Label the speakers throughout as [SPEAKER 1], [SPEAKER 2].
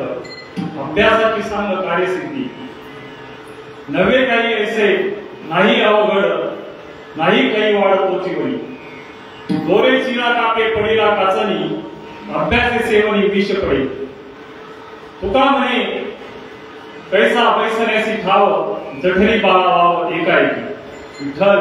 [SPEAKER 1] अभ्यासाची सांग कार्यसिद्धी नवे काही ऐसे नाही अवघड नाही काही वाढतोची वळी दोरे चिरा कापे पडिला काचनी अभ्यासे सेवनी विष पडे तुका म्हणे कैसा बैसण्यासी ठाव जठरी बाळा वाव एकाएकी विठ्ठल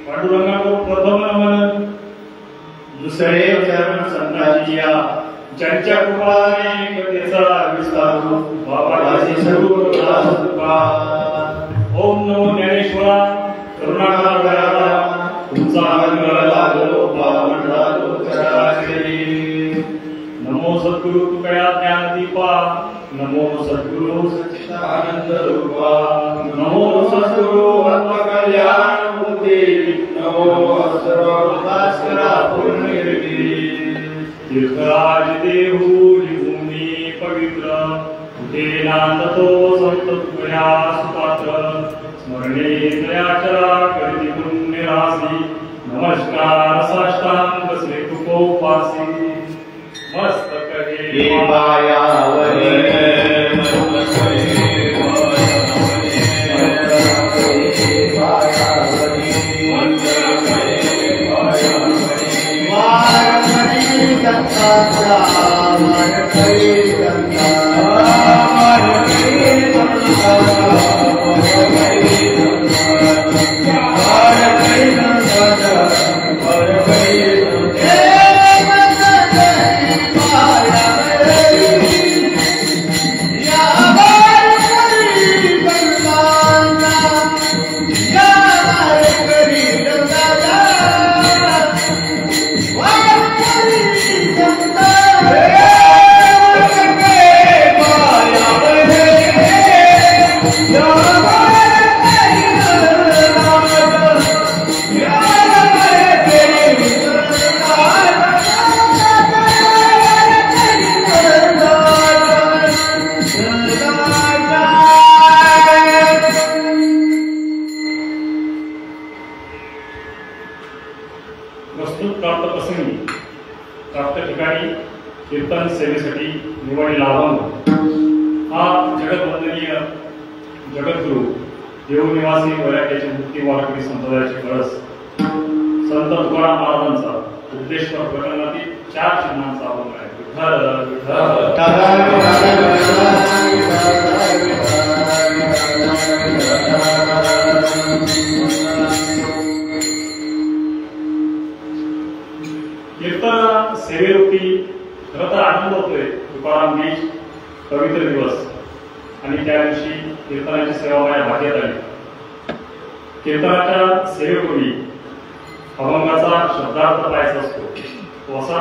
[SPEAKER 1] पांडुरंगाको प्रथम नमन दुसरे चरण संतांच्या ज्यांच्या कृपाने कथेचा विस्तार बाबाजी सर्व कृपा ओम नमो ज्ञानेश्वरा करुणाकरा तुमचा मंगळ लागो पावनरालो चराचरी नमो सद्गुरु तुकड्या ज्ञानदीपा नमो सद्गुरु सच्चिदानंद रूपा नमो सद्गुरु आत्मकल्याण मूर्ती नमो सर्व भास्करा पूर्णकीर्ती तीर्थराज देहू ही भूमी पवित्र कुठे नांदतो संत तुकड्या सुपात्र स्मरणे दयाचरा करिती पुण्यरासी नमस्कार साष्टांग श्री तुकोपासी मस्तक हे मायावरी कीर्तन सेवेसाठी निवडलेला अभंग हा जगतवंदनीय जगद्गुरु देवनिवासी वैराग्याचे मुक्ती वारकरी संप्रदायाचे कळस संत तुकाराम महाराजांचा उपदेशपर प्रकरणातील 4 चिन्हांचा अभंग आहे. कीर्तन सेवेरूपी खरं तर आनंद होतोय. तुकाराम बीज पवित्र दिवस आणि त्या दिवशी कीर्तनाची सेवा माझ्या भाग्यात आली. कीर्तनाच्या सेवेपूर्वी अभंगाचा शब्दार्थ पाहायचा असतो. तो असा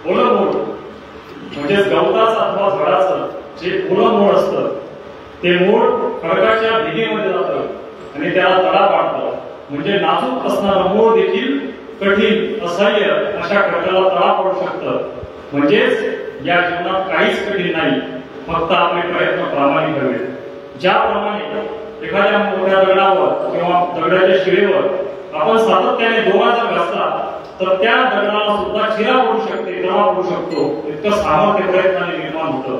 [SPEAKER 1] ओलं मूळ म्हणजेच गवताचं अथवा झाडाचं जे ओलं मूळ असतं ते मूळ खडकाच्या भिगेमध्ये जातं आणि त्याला तडा पाडतं. म्हणजे नाजूक असणारं मूळ देखील कठीण असह्य अशा खडकाला तडा पडू शकतं. म्हणजेच या जीवनात काहीच कठीण नाही, फक्त आपले प्रयत्न प्रामाणिक हवेत. ज्याप्रमाणे एखाद्या मोठ्या दगडावर किंवा दगडाच्या शिळेवर आपण सातत्याने दोरा जर घासला तर त्या दगडाला सुद्धा चिरा पडू शकते, तडा पडू शकतो. इतकं सामर्थ्य प्रयत्नाने निर्माण होतं.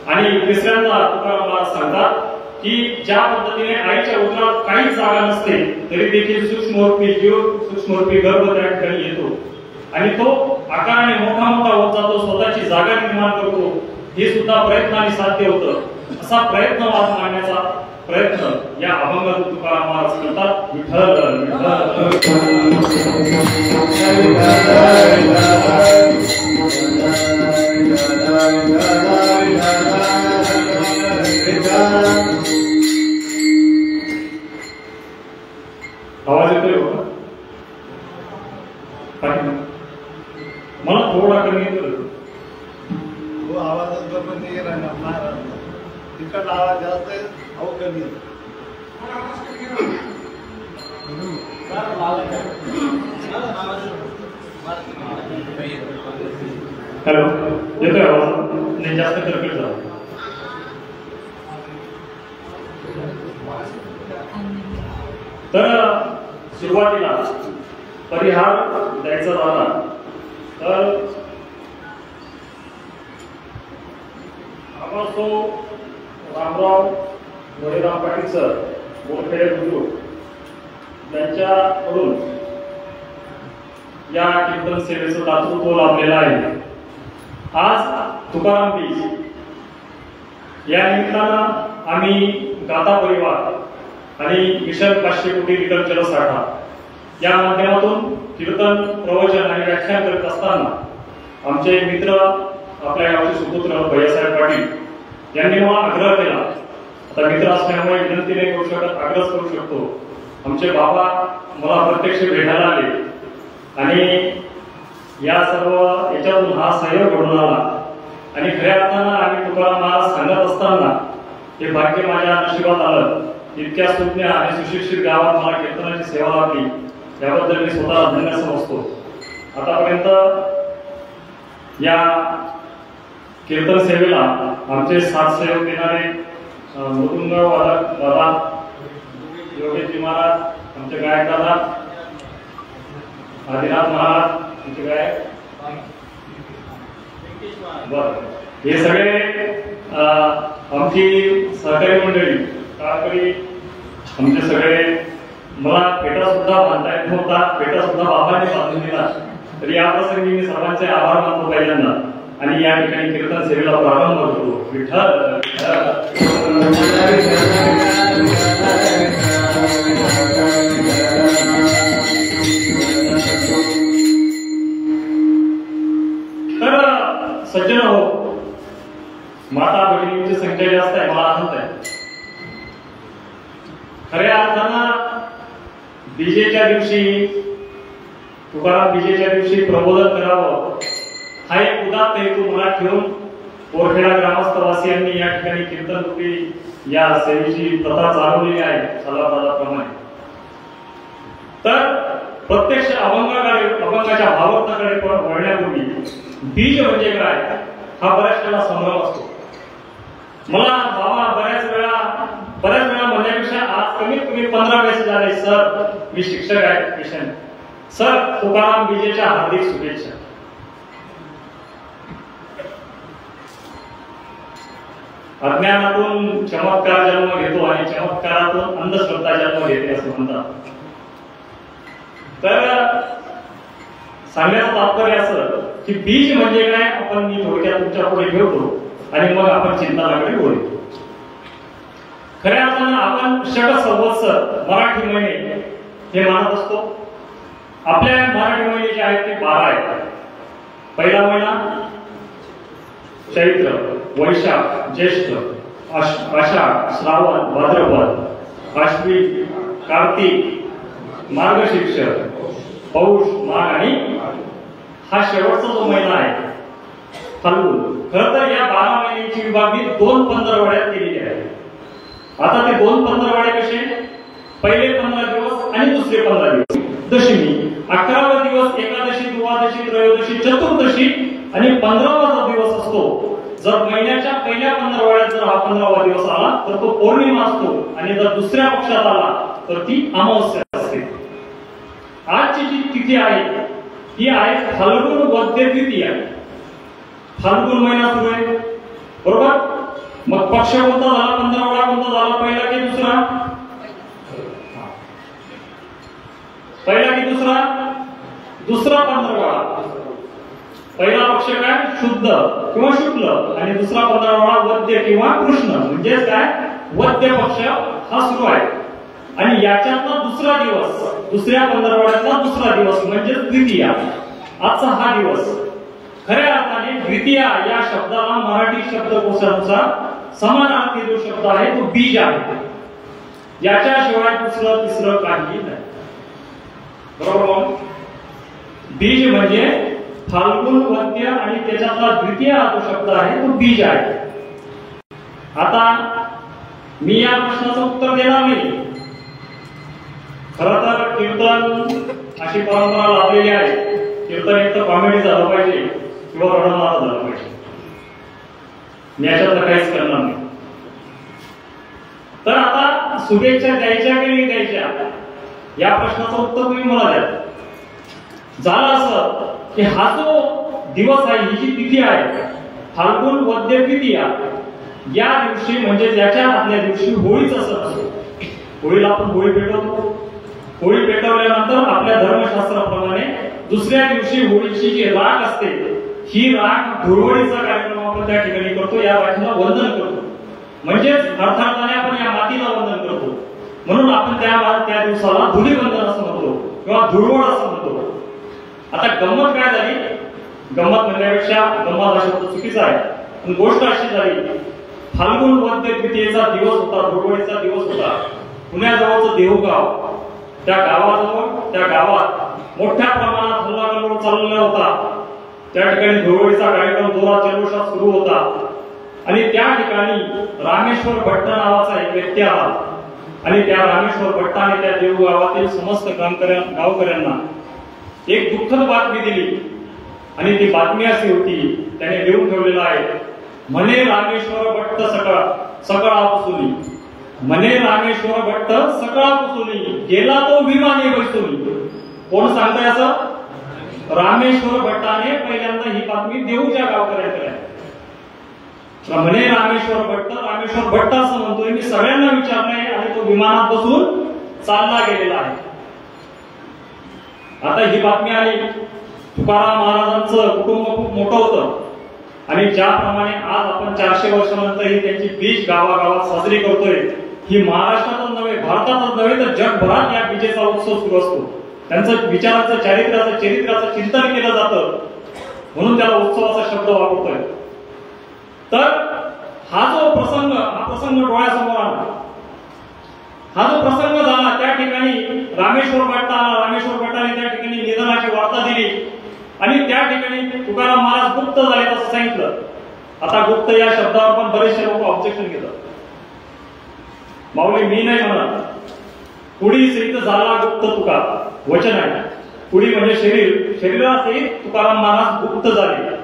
[SPEAKER 1] आणि तिसऱ्यांदा तुकाराम महाराज सांगतात की ज्या पद्धतीने आईच्या उदरात काहीच जागा नसते तरी देखील सूक्ष्मरूपी जीव सूक्ष्मरूपी गर्भ त्या ठिकाणी येतो आणि तो आकाराने मोठा मोठा होत जातो, स्वतःची जागा निर्माण करतो. हे सुद्धा प्रयत्नाने साध्य होतं. असा प्रयत्न मानण्याचा प्रयत्न या अभंगातून तुकाराम महाराज करतात. विठ्ठल आवाज येतोय बघा. मला थोडा कमी येतो.
[SPEAKER 2] आवाजात बरोबर नाही राहणार. तिकडला आवाज जास्त आहे, अहो कमी
[SPEAKER 1] हॅलो, येतोय आवाज? नाही, जास्त करकट झाला. तर सुरुवातीला परिहार द्यायचा झाला तर आपण असो रामराव बळीराम पाटील सर बोरखेडे बुद्रुक यांच्याकडून या कीर्तन सेवेचं दातृत्व लाभलेलं आहे. आज तुकाराम बीज या निमित्तानं आम्ही गाथा परिवार आणि मिशन 500 कोटी लिटर जलसाठा या माध्यमातून कीर्तन प्रवचन आणि व्याख्यान करत असताना आमचे मित्र आपल्या गावचे सुपुत्र भैयासाहेब पाटील यांनी मला आग्रह केला. आता मित्र असल्यामुळे विनंती नाही करू शकत, आग्रह करू शकतो. आमचे बाबा मला प्रत्यक्ष भेटायला आले आणि या सर्व याच्यातून हा सहयोग घडून आला. आणि खऱ्या अर्थानं आम्ही तुकाराम महाराज सांगत असताना हे भाग्य माझ्या नशिबात आलं. इतक्या सुज्ञ आणि सुशिक्षित गावात मला कीर्तनाची सेवा लाभली, याबद्दल मी स्वतः धन्य समजतो. आतापर्यंत या कीर्तन सेवेला आमचे साथ सहयोग देणारे मृदुंग वादक दादा योगेशजी महाराज, आमचे गायक दादा आदिनाथ महाराज, आमचे गायक बर, हे सगळे आमची सहकारी मंडळी काळकरी आमचे सगळे. मला पेटा सुद्धा बांधता येत नव्हता, पेटा सुद्धा बाबांनी बांधून दिला. तर या प्रसंगी मी सर्वांचे आभार मानतो पहिल्यांदा आणि या ठिकाणी कीर्तन सेवेला प्रारंभ करतो. विठ्ठल तर सज्जन हो, माता भगिनींची संख्या जास्त आहे, मला आनंद आहे. खऱ्या अर्थानं बीजेच्या दिवशी तुकाराम बीजेच्या दिवशी प्रबोधन करावं हा एक उदात्त हेतू मनात ठेवून बोरखेडा ग्रामस्थवासियांनी या ठिकाणी कीर्तन रूपी या सेवेची प्रथा चालवलेली आहे सल्लादाराप्रमाणे. तर प्रत्यक्ष अभंगाच्या भावार्थाकडे वळण्यापूर्वी बीज म्हणजे काय हा बऱ्याच वेळा संभ्रम असतो. मला बाबा बऱ्याच वेळा म्हणण्यापेक्षा आज कमीत कमी 15 वर्ष झाले सर मी शिक्षक आहे मिशन सर तुकाराम बीजेच्या हार्दिक शुभेच्छा. अज्ञानातून चमत्कार जन्म घेतो आणि चमत्कारातून अंधश्रद्धा जन्म घेते असं म्हणतात. तर सांगण्याचं तात्पर्य असं की बीज म्हणजे काय आपण मी थोडक्यात तुमच्या पुढे ठेवतो आणि मग आपण चिंतनाकडे बोलू. खऱ्या अर्थानं आपण षट संवत्सर मराठी महिने हे मानत असतो. आपल्या मराठी महिने जे आहेत ते 12 आहेत. पहिला महिना चैत्र, वैशाख, ज्येष्ठ, आषाढ, श्रावण, भाद्रपद, आश्विन, कार्तिक, मार्गशीर्ष, पौष, माघ आणि हा शेवटचा जो महिना आहे फाल्गुन. खरं तर या 12 महिन्यांची विभागणी 2 पंधरवड्यात केलेली आहे. आता ते 2 पंधरवडे कसे, पहिले 15 दिवस आणि दुसरे 15 दिवस. दशमी, 11वा दिवस एकादशी, द्वादशी, त्रयोदशी, चतुर्दशी आणि 15वा दिवस असतो. जर महिन्याच्या पहिल्या 15 जर हा 15वा दिवस आला तर तो पौर्णिमा असतो आणि जर दुसऱ्या पक्षात आला तर ती अमावस्या असते. आजची जी तिथी आहे ही आहे फाल्गुन वद्य द्वितीया. फाल्गुन महिना सुरू आहे बरोबर. मग पक्ष कोणता झाला, 15 कोणता झाला, पहिला की दुसरा, पहिला की दुसरा, दुसरा 15. पहिला पक्ष काय शुद्ध किंवा शुक्ल आणि दुसरा 15 वद्य किंवा कृष्ण म्हणजे काय वद्य पक्ष हा सुरू आहे. आणि याच्यातला दुसरा दिवस, दुसऱ्या 15 दुसरा दिवस म्हणजे द्वितीया. आजचा हा दिवस खऱ्या अर्थाने द्वितीया या शब्दाला मराठी शब्दकोशानुसार समानार्थी जो शब्द आहे तो बीज आहे. याच्याशिवाय दुसरं तिसरं काही नाही बरोबर. बीज म्हणजे फाल्गुन वद्य आणि त्याच्यातला द्वितीय हा जो शब्द आहे तो बीज आहे. आता मी या प्रश्नाचं उत्तर देणार नाही. खरं तर कीर्तन अशी परंपरा लावलेली आहे. कीर्तन एक तर कॉमेडी झालं पाहिजे किंवा रडणारा झालं पाहिजे. मी याच्यातलं काहीच करणार नाही. तर आता शुभेच्छा द्यायच्या की नाही द्यायच्या या प्रश्नाचं उत्तर तुम्ही मला द्या. झालं असं की हा जो दिवस आहे, ही जी तिथी आहे फाल्गुन वद्य द्वितीया, या दिवशी म्हणजे याच्या आदल्या दिवशी होळीचा सण असतो. होळीला आपण होळी पेटवतो. होळी पेटवल्यानंतर आपल्या धर्मशास्त्राप्रमाणे दुसऱ्या दिवशी होळीची जी राख असते ही राख धुळवडीचा कार्यक्रम आपण त्या ठिकाणी करतो. या राखीला वंदन करतो. म्हणजेच अर्थार्थाने आपण या मातीला वंदन करतो. म्हणून आपण त्या दिवसाला धुलीवंदन असं म्हणतो किंवा धुळवड असं म्हणतो. आता गंमत काय झाली? गंमत म्हणण्यापेक्षा गंमत हा शब्द चुकीचा आहे. पण गोष्ट अशी झाली, फाल्गुन वद्य द्वितीयेचा दिवस होता, धुळवडीचा दिवस होता. पुण्याजवळचं देहूगाव, त्या गावात मोठ्या प्रमाणात हल्लाकल्लोळ चाललेला होता. त्या ठिकाणी धुळवडीचा कार्यक्रम जोरात जल्लोषात सुरू होता. आणि त्या ठिकाणी रामेश्वर भट्ट नावाचा एक व्यक्ती आला आणि त्या रामेश्वर भट्टाने त्या देहूगावातील समस्त गावकऱ्यांना एक दुःखद बातमी दिली. आणि ती बातमी अशी होती, त्याने लिहून ठेवलेला आहे, म्हणे रामेश्वर भट्ट सकाळापासून, म्हणे रामेश्वर भट्ट सकाळापासून गेला तो विमाने बसून. कोण सांगताय असं? रामेश्वर भट्टाने पहिल्यांदा ही बातमी देऊच्या गावकऱ्यांकडे. म्हणे रामेश्वर भट्ट असं म्हणतोय, मी सगळ्यांना विचारलंय आणि तो विमानात बसून चालला गेलेला आहे. आता ही बातमी आली. तुकाराम महाराजांचं कुटुंब खूप मोठं होतं आणि ज्याप्रमाणे आज आपण 400 वर्षानंतर ही त्यांची बीज गावागावात साजरी करतोय, ही महाराष्ट्रातच नव्हे, भारतातच नव्हे तर जगभरात या बीजेचा उत्सव सुरू असतो. त्यांचं विचाराचं चरित्राचं चिंतन केलं जातं, म्हणून त्याला उत्सवाचा शब्द वापरतोय. तर हा प्रसंग डोळ्यासमोर आला. हा जो प्रसंग झाला त्या ठिकाणी रामेश्वर भट्टाने त्या ठिकाणी निधनाची वार्ता दिली आणि त्या ठिकाणी तुकाराम महाराज गुप्त झाले असं सांगितलं. आता गुप्त या शब्दावर पण बरेचसे लोक ऑब्जेक्शन घेतात. माऊली मी नाही म्हणत, पुढी सहित झाला गुप्त तुका वचन आहे. पुढी म्हणजे शरीरासहित तुकाराम महाराज गुप्त झाले.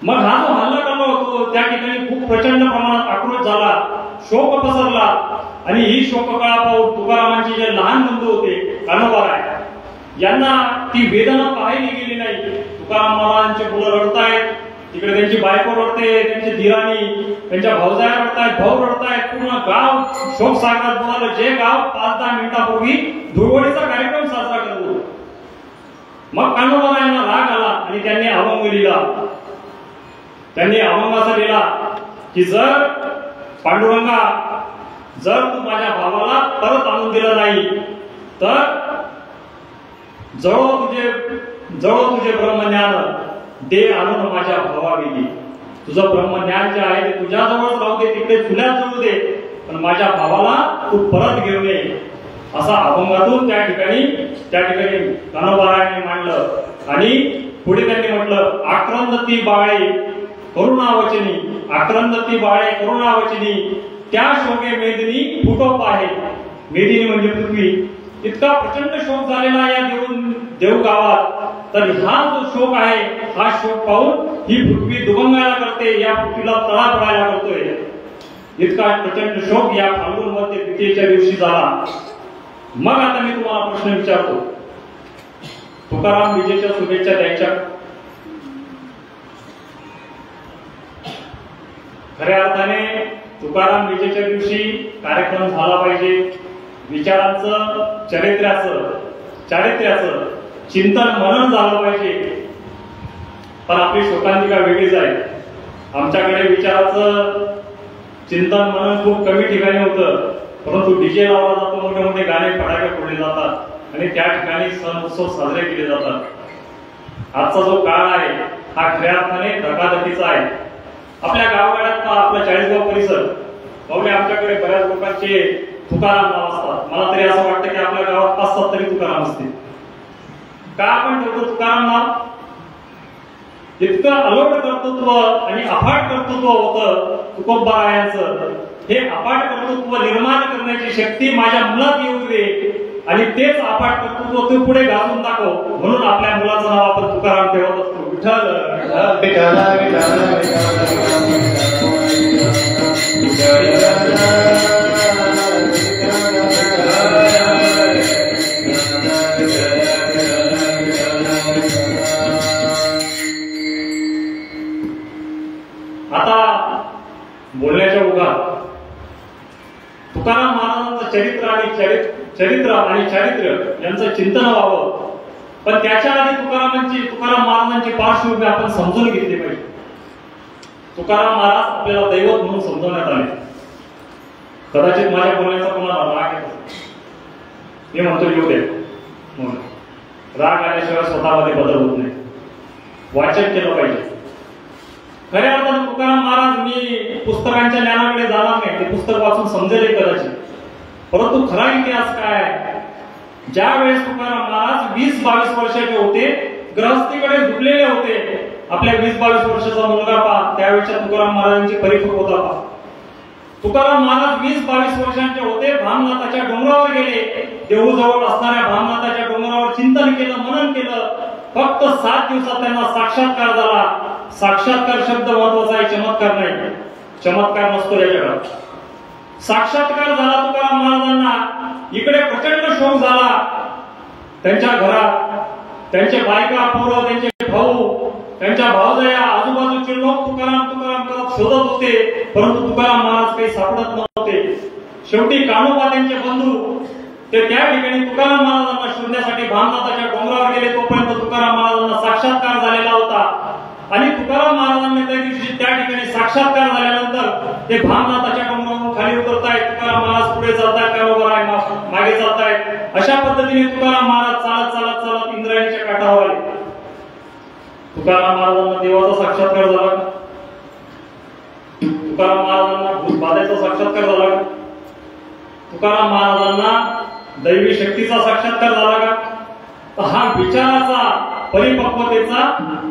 [SPEAKER 1] मग हा जो हल्ला करला होतो त्या ठिकाणी खूप प्रचंड प्रमाणात आक्रोश झाला, शोक पसरला. आणि ही शोककळा पाहून तुकारामांचे जे लहान बंधू होते कान्होबाराय यांना ती वेदना पाहिली गेली नाही. तुकाराम महाराजांचे मुलं रडतायत, तिकडे त्यांची बायको रडते, त्यांची धीराणी, त्यांच्या भाऊजाया रडतायत, भाऊ रडतायत, पूर्ण गाव शोक सागरात बुडालं. जे गाव 5-10 मिनिटापूर्वी धुळवडीचा कार्यक्रम साजरा करत होतं. मग कान्होबारायांना राग आला आणि त्यांनी अभंग लिहिला. त्यांनी अभंग असा लिहिला की जर पांडुरंगा, जर तू माझ्या भावाला परत आणून दिलं नाही तर जळो तुझे ब्रह्मज्ञान दे आणून माझ्या भावाविधी. तुझं ब्रह्मज्ञान जे आहे ते तुझ्याजवळच राहू दे, तिकडे तुल्याच जळू दे, पण माझ्या भावाला तू परत घेऊन ये. असा अभंगातून त्या ठिकाणी कान्होबारायांनी मांडलं. आणि पुढे त्यांनी म्हटलं, आक्रंदती बाळे करुणावचनी त्या शोके मेदिनी फुटो पाहे. मेदिनी म्हणजे पृथ्वी. इतका प्रचंड शोक झालेला या देऊ गावात. तर हा जो शोक आहे, हा शोक पाहून ही पृथ्वी दुभंगायला करते, या पृथ्वीला तळा पडायला करतोय. इतका प्रचंड शोक या फाल्गुन वद्य द्वितीयेच्या दिवशी झाला. मग आता मी तुम्हाला प्रश्न विचारतो, तुकाराम विजेच्या शुभेच्छा द्यायच्या? खऱ्या अर्थाने तुकाराम विजेच्या दिवशी कार्यक्रम झाला पाहिजे. विचारांचं चारित्र्याचं चिंतन मनन झालं पाहिजे. पण आपली शोकांतिका वेगळीच आहे. आमच्याकडे विचाराचं चिंतन मनन खूप कमी ठिकाणी होतं, परंतु डीजे लावला जातो, मोठे मोठे गाणे फटाके फोडले जातात आणि त्या ठिकाणी सण उत्सव साजरे केले जातात. आजचा जो काळ आहे हा खऱ्या अर्थाने धकाधकीचा आहे. आपल्या गावागाड्यात आपला 40गाव परिसर पाहुणे, आमच्याकडे बऱ्याच लोकांचे तुकाराम नाव असतात. मला तरी असं वाटतं की आपल्या गावात 5-7 तरी तुकाराम असतील. का आपण ठेवतो तुकाराम नाव? इतकं अलोट कर्तृत्व आणि अफाट कर्तृत्व होतं तुकोबारायांचं. हे अफाट कर्तृत्व निर्माण करण्याची शक्ती माझ्या मुलात येऊ दे आणि तेच अफाट कर्तृत्व तू पुढे घालून दाखव, म्हणून आपल्या मुलाचं नाव आपण तुकाराम ठेवत असतो. विठ्ठल आता बोलण्याच्या चरित्र आणि चारित्र्य यांचं चिंतन व्हावं. पण त्याच्या आधी तुकाराम महाराजांची पार्श्वभूमी आपण समजून घेतली पाहिजे. तुकाराम महाराज आपल्याला दैवत म्हणून समजवण्यात आले. कदाचित माझ्या बोलण्याचा कोणाला राग येतो, मी म्हणतो येऊ दे म्हणून. राग आल्याशिवाय स्वतःमध्ये बदल होत नाही. वाचन केलं पाहिजे. खऱ्या अर्थानं तुकाराम महाराज मी पुस्तकांच्या ज्ञानाकडे जाणार नाही, ते पुस्तक वाचून समजेल कदाचित. परंतु खरा इतिहास काय आहे, ज्या वेळेस तुकाराम महाराज 20-22 वर्षाचे होते, गृहस्थीकडे झुकलेले होते. आपल्या 20-22 वर्षाचा मुलगा पहा, त्यावेळेच्या तुकाराम महाराजांची परिपक्वता पहा. तुकाराम महाराज 20-22 वर्षांचे होते. भामनाथाच्या डोंगरावर गेले. देहूजवळ असणाऱ्या भामनाथाच्या डोंगरावर चिंतन केलं, मनन केलं. फक्त 7 दिवसात त्यांना साक्षात्कार झाला. साक्षात्कार शब्द महत्वाचा आहे, चमत्कार नाही. चमत्कार नसतो याच्याकडे. साक्षात्कार झाला तुकाराम महाराजांना. इकडे प्रचंड शोक झाला त्यांच्या घरात. त्यांचे बायका, पोरं, त्यांचे भाऊ, त्यांच्या भावजया, आजूबाजूचे लोक तुकाराम करत शोधत होते, परंतु तुकाराम महाराज काही सापडत नव्हते. शेवटी कान्होबा त्यांचे बंधू ते त्या ठिकाणी तुकाराम महाराजांना शोधण्यासाठी भामनाथाच्या डोंगरावर गेले. तोपर्यंत तुकाराम महाराजांना साक्षात्कार झालेला होता. आणि तुकाराम महाराजांनी त्या दिवशी त्या ठिकाणी साक्षात्कार झाल्यानंतर ते भामनाथाच्या डोंगरावरून खाली उतरतायत. तुकाराम महाराज पुढे जातायत, कान्होबा मागे जातायत. अशा पद्धतीने तुकाराम महाराज चालत चालत चालत इंद्रायणीच्या काठावर आले. तुकाराम महाराजांना देवाचा साक्षात्कार झाला. तुकाराम महाराजांना भूतबाधेचा साक्षात्कार झाला. तुकाराम महाराजांना दैवी शक्तीचा साक्षात्कार झाला का? तर हा विचाराचा, परिपक्वतेचा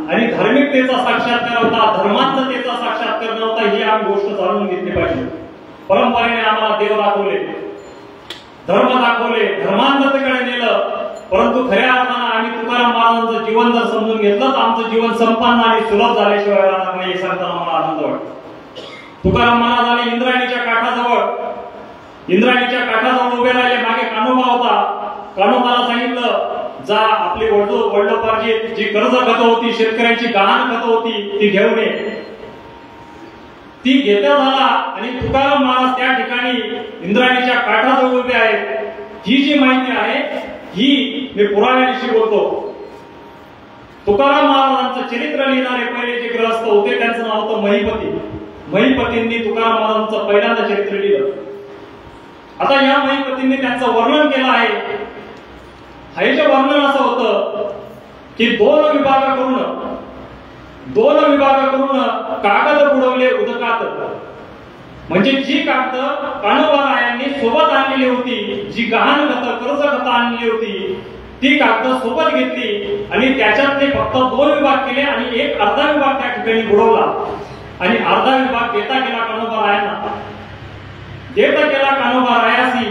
[SPEAKER 1] आणि धार्मिकतेचा साक्षात्कार होता, धर्मांधतेचा साक्षात्कार नव्हता. ही आम्ही गोष्ट जाणून घेतली पाहिजे. परंपरेने आम्हाला देव दाखवले, धर्म दाखवले, धर्मांधतेकडे नेलं. परंतु खऱ्या अर्थानं आम्ही तुकाराम महाराजांचं जीवन जर समजून घेतलं तर आमचं जीवन संपन्न आणि सुलभ झाल्याशिवाय राहणार नाही, हे सांगताना मला आनंद वाटतो. तुकाराम महाराज आले इंद्रायणीच्या काठाजवळ उभे राहिले. मागे कान्होबा होता. कान्होबाला सांगितलं, जा आपली वडिलोपार्जित जी कर्ज खतं होती, शेतकऱ्यांची गहाण खतं होती, ती घेऊन ये. ती घेता झाला आणि तुकाराम महाराज त्या ठिकाणी इंद्रायणीच्या काठाजवळ उभे आहेत. ही जी माहिती आहे ही मी पुराव्याविषयी बोलतो. तुकाराम महाराजांचं चरित्र लिहिणारे पहिले जे ग्रहस्थ होते त्यांचं नाव होतं महिपती. महिपतींनी तुकाराम महाराजांचं पहिल्यांदा चरित्र लिहिलं. आता या महिपतींनी त्यांचं वर्णन केलं आहे. हे जे वर्णन असं होतं की दोन विभाग करून कागद बुडवले उदकात. म्हणजे जी कागद कान्होबारायांनी सोबत आणलेली होती, जी गहाण खतं, कर्ज खतं आणलेली होती, ती कागद सोबत घेतली आणि त्याच्यातले फक्त 2 विभाग केले आणि एक अर्धा विभाग त्या ठिकाणी बुडवला. आणि अर्धा विभाग देता गेला कान्होबारायांना, देता गेला कान्होबारायासी.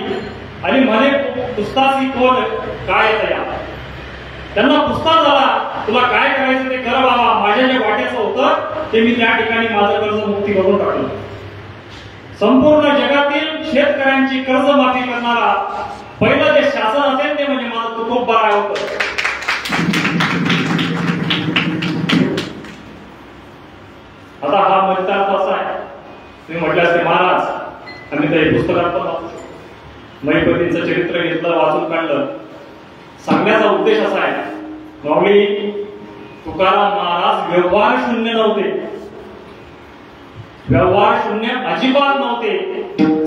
[SPEAKER 1] आणि म्हणे पुस्तासी कोण काय तया. त्यांना पुस्ता झाला, तुला काय करायचं ते कर बाबा. माझ्या जे वाटेचं होतं ते मी त्या ठिकाणी माझं कर्ज मुक्ती करून टाकलं. संपूर्ण जगातील शेतकऱ्यांची कर्जमाफी करणारा पहिलं जे शासन असेल ते म्हणजे माझं तुकोबराय होतं. आता हा मर्यादा असा आहे, तुम्ही म्हटलं असते महाराज आम्ही ते पुस्तकात पण वाचू. महिपतींचं चरित्र घेतलं, वाचून काढलं. सांगण्याचा उद्देश असा आहे, माऊली तुकाराम महाराज व्यवहार शून्य नव्हते. व्यवहार शून्य अजिबात नव्हते.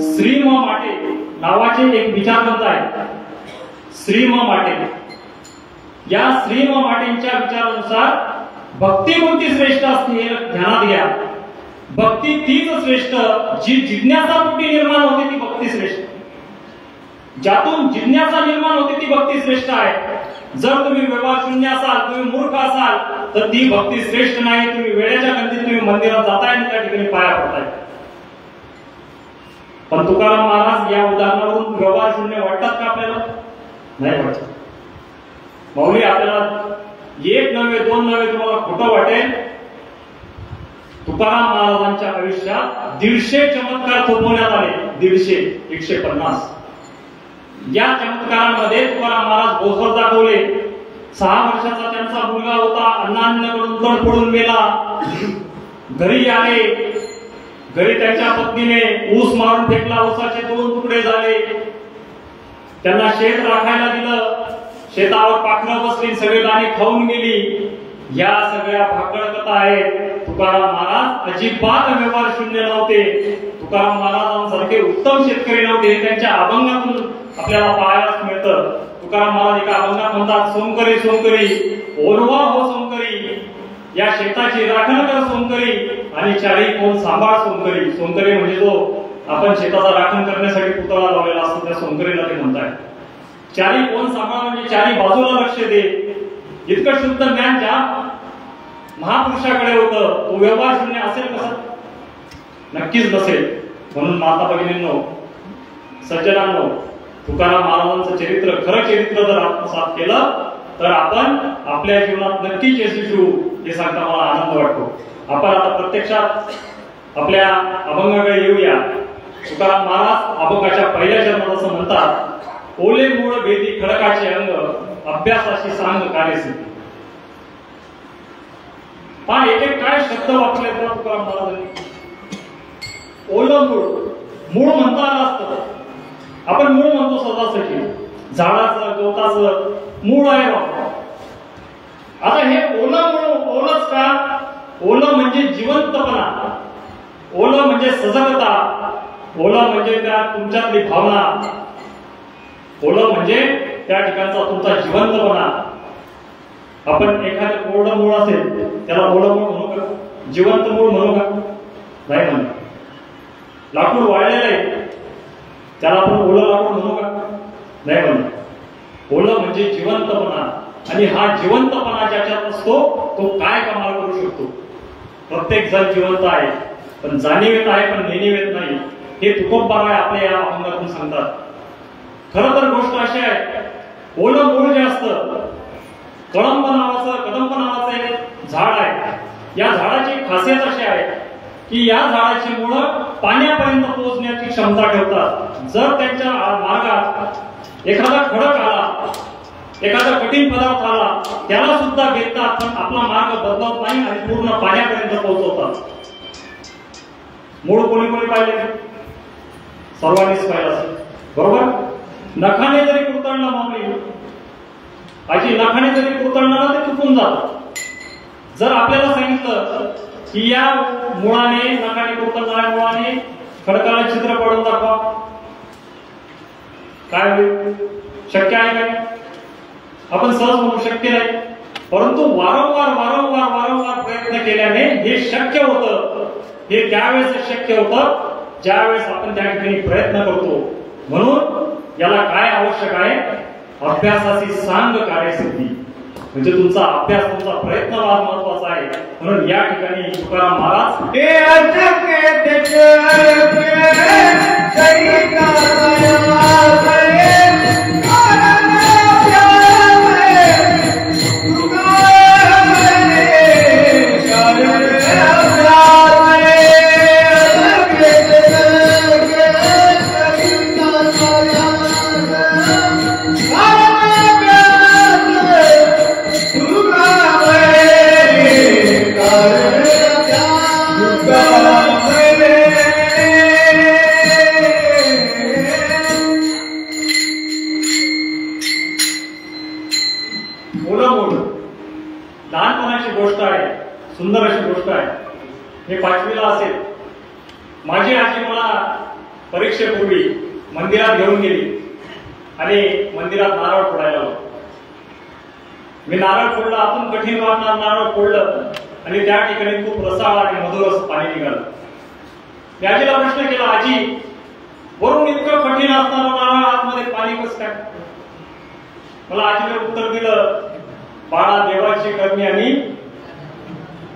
[SPEAKER 1] श्रीम माटे नावाचे एक विचारवंत आहे, श्रीम माटे. या श्रीम माटेंच्या विचारानुसार भक्ती कोणती श्रेष्ठ असते हे ध्यानात घ्या. भक्ती तीच श्रेष्ठ जी जिज्ञासा कुठे निर्माण होते ती भक्ती श्रेष्ठ. ज्यातून जिज्ञासा निर्माण होते ती भक्ती श्रेष्ठ आहे. जर तुम्ही व्यवहार शून्य असाल, तुम्ही मूर्ख असाल तर ती भक्ती श्रेष्ठ नाही. तुम्ही वेळेच्या गंधीत तुम्ही मंदिरात जाताय आणि त्या ठिकाणी पाया पडताय. पण तुकाराम महाराज या उदाहरणावरून व्यवहार शून्य वाटतात का आपल्याला? नाही वाटत. माऊली आपल्याला 1 नव्हे 2 नव्हे तुम्हाला खोटं वाटेल, तुकाराम महाराजांच्या आयुष्यात 150 चमत्कार थोपवण्यात आले. 150 या चमत्कारांमध्ये तुकाराम महाराज भोसर दाखवले. 6 वर्षाचा त्यांचा मुलगा होता, अन्नाकडून तड पडून मेला. घरी आले, घरी त्यांच्या पत्नीने ऊस मारून फेकला, ऊसाचे 2 तुकडे झाले. त्यांना शेत राखायला दिलं, शेतावर पाखरं बसली, सगळी दाणे खाऊन गेली. या सगळ्या भाकड कथा आहेत. तुकाराम महाराज अजिबात व्यवहार शून्य नव्हते. तुकाराम महाराजांसारखे उत्तम शेतकरी नव्हते. त्यांच्या अभंगातून आपल्याला पाहायला मिळतं. तुकाराम महाराज एका अभंगात म्हणतात, सोमकरी सोमकरी ओरवा हो सोमकरी, या शेताची राखण कर सोमकरी आणि चारी कोण सांभाळ सोमकरी. सोमकरी म्हणजे जो आपण शेताचा राखण करण्यासाठी पुतळा लावलेला असतो त्या सोमकरीला ते म्हणताय. चारी कोण सांभाळ म्हणजे चारी बाजूला लक्ष दे. इतकं शुद्ध ज्ञान ज्या महापुरुषाकडे होतं तो व्यवहार शून्य असेल कसं? नक्कीच नसेल. म्हणून माता भगिनींनो, सज्जनांनो, तुकाराम महाराजांचं चरित्र, खरं चरित्र जर आत्मसात केलं तर आपण आपल्या जीवनात नक्कीच यशस्वी होऊ, हे सांगता मला आनंद वाटतो. आपण आता प्रत्यक्षात आपल्या अभंगाकडे येऊया. तुकाराम महाराज अभंगाच्या पहिल्या चरणात असं म्हणतात, ओले मूळ भेदी खडकाचे अंग, अभ्यासाशी सांग कार्यसिद्धी. पण एक एक काय शब्द वापरले तुकाराम महाराजांनी. ओलं मूळ, मूळ म्हणता आलं असतं. आपण मूळ म्हणतो सदासाठी, झाडाचं गवताचं मूळ आहे बाबा. आता हे ओलं मूळ ओलंच का? ओलं म्हणजे जिवंतपणा, ओलं म्हणजे सजगता, ओलं म्हणजे त्या तुमच्यातली भावना, ओलं म्हणजे त्या ठिकाणचा तुमचा जिवंतपणा. आपण एखादं कोरडं मूळ असेल त्याला ओलं मूळ म्हणू का? जिवंत मूळ म्हणू का? नाही म्हणू. लाकूड वाळलेलं आहे त्याला आपण ओलं लाकूड म्हणू का? नाही म्हणू. ओलं म्हणजे जिवंतपणा. आणि हा जिवंतपणा ज्याच्यात असतो तो काय कमाल करू शकतो? प्रत्येक जण जिवंत आहे, पण जाणीवेत आहे, पण नेणीवेत नाही. हे तुकोबाराय आपल्या या अभंगातून सांगतात. खरं तर गोष्ट अशी आहे, ओलं मूळ जे असतं, कदंब नावाचं एक झाड आहे. या झाडाची खासियत अशी आहे की या झाडाची मुळं पाण्यापर्यंत पोहोचण्याची क्षमता ठेवतात. जर त्यांच्या मार्गात एखादा खडक आला, एखादा कठीण पदार्थ आला, त्याला सुद्धा भेटतात, पण आपला मार्ग बदलत नाही आणि पूर्ण पाण्यापर्यंत पोहोचवतात. मूळ कोणी कोणी पाहिले? सर्वांनीच पाहिलं असेल, बरोबर? नखाने जरी कुरतडलं माऊली, आजी नखाने जरी कुरतडलं ते तुटून जात. जर आपल्याला सांगितलं की या मुळाने, नखाने कुरतडणाऱ्या मुळाने खडकाला छिद्र पडून दाखवा, काय होईल? शक्य आहे काय? आपण सहज म्हणू शक्य नाही. परंतु वारंवार प्रयत्न केल्याने हे शक्य होतं. हे त्यावेळेस शक्य होतं ज्यावेळेस आपण त्या ठिकाणी प्रयत्न करतो. म्हणून याला काय आवश्यक आहे? अभ्यासाची सांग कार्यसिद्धी. म्हणजे तुमचा अभ्यास, तुमचा प्रयत्न फार महत्वाचा आहे. म्हणून या ठिकाणी तुकाराम महाराज लहानपणाची गोष्ट आहे, सुंदर अशी गोष्ट आहे. मी 5वीला असेल, माझी आजी मला परीक्षेपूर्वी मंदिरात घेऊन गेली आणि मंदिरात नारळ फोडायला लावला. मी नारळ फोडला, आतून कठीण वाटणार नारळ फोडलं आणि त्या ठिकाणी खूप रसाळ आणि मधुर असं पाणी निघालं. मी आजीला प्रश्न केला, आजी वरून इतकं कठीण असताना नारळ आतमध्ये पाणी कसं काय? मला आजीने उत्तर दिलं, बाळा देवाची करणी आणि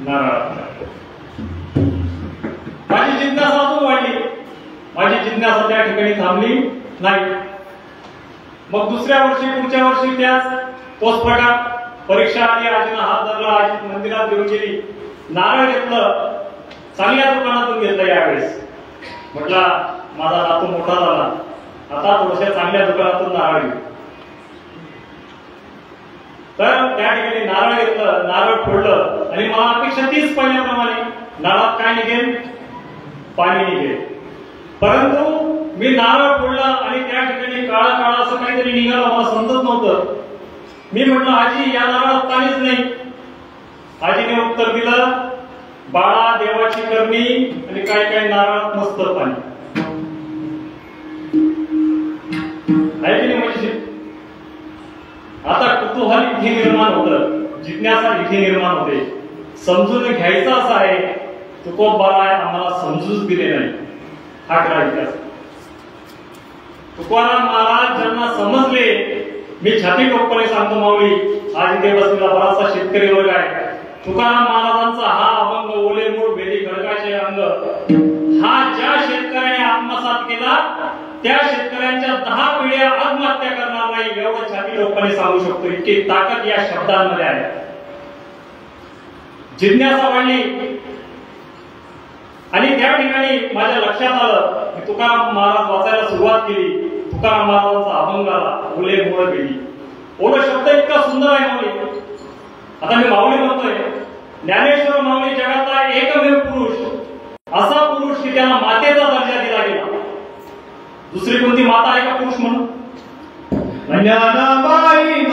[SPEAKER 1] नारळ. माझी जिज्ञासा अजून वाढली. माझी जिज्ञासा त्या ठिकाणी थांबली नाही. मग दुसऱ्या वर्षी, पुढच्या वर्षी तोच प्रकार. परीक्षा आली, आजीनं हात धरला, आजी मंदिरात घेऊन गेली, नारळ घेतलं, चांगल्या दुकानातून घेतलं. यावेळेस म्हटला माझा नातू मोठा झाला, आता थोड्याशा चांगल्या दुकानातून नारळ घेऊ. तर त्या ठिकाणी नारळ घेतलं, नारळ फोडलं आणि मला अपेक्षा तीच पहिल्याप्रमाणे, नारळात काय निघेल? पाणी निघेल. परंतु मी नारळ फोडला आणि त्या ठिकाणी काळा काळा असं काहीतरी निघालं, मला समजत नव्हतं. मी म्हटलं आजी या नारळात पाणीच नाही. आजीने उत्तर दिलं, बाळा देवाची करणी आणि काही काही नारळात नसतं पाणी. आहे की नाही म्हणजे? आता कुतूहल इथे निर्माण होतं, जिज्ञासा इथे निर्माण होते. समजून घ्यायचं असं आहे, तुकोबाराय आम्हाला समजूच दिले नाही. हा खरा इतिहास. तुकाराम महाराज ज्यांना समजले, मी छाती टोकपणे सांगतो माऊली, आज इथे बसलेला बराचसा शेतकरी वर्ग आहे. तुकाराम महाराजांचा हा अभंग ओले मूळ वेदी खडकाचे अंग, हा ज्या शेतकऱ्याने आत्मसात केला त्या शेतकऱ्यांच्या 10 पिढ्या आत्महत्या करणार नाही, एवढं छाती टोकपणे सांगू शकतो. इतकी ताकद या शब्दांमध्ये आहे. जिज्ञासा वाढली आणि त्या ठिकाणी माझ्या लक्षात आलं की तुकाराम महाराज वाचायला सुरुवात केली. तुकाराम महाराजांचा अभंग आला, ओले मूळ वेदी. ओला शब्द इतका सुंदर आहे माऊली. आता मी माऊली म्हणतोय, ज्ञानेश्वर माऊली जगातला एकमेव पुरुष, असा पुरुष की त्याला मातेचा दर्जा दिला गेला. दुसरी कोणती माता आहे का पुरुष म्हणून?
[SPEAKER 2] ज्ञानाबाई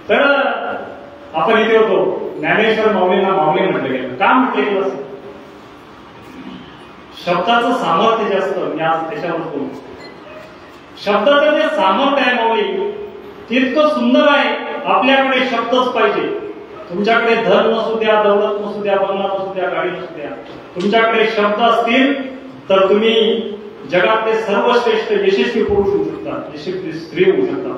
[SPEAKER 1] तर आपण इथे होतो. ज्ञानेश्वर माऊलींना माऊली म्हटलं गेलं. का म्हटलं गेलं? शब्दाचं सामर्थ्य जास्त. मी आज त्याच्यावर बोलतो. शब्दाचं जे सामर्थ्य आहे माऊली, तितकं सुंदर आहे. आपल्याकडे शब्दच पाहिजे. तुमच्याकडे धन नसू द्या, दौलत नसू द्या, बंगला नसू द्या, गाडी नसू द्या, तुमच्याकडे शब्द असतील तर तुम्ही जगातले सर्वश्रेष्ठ यशस्वी पुरुष होऊ शकता, यशस्वी स्त्री होऊ शकता.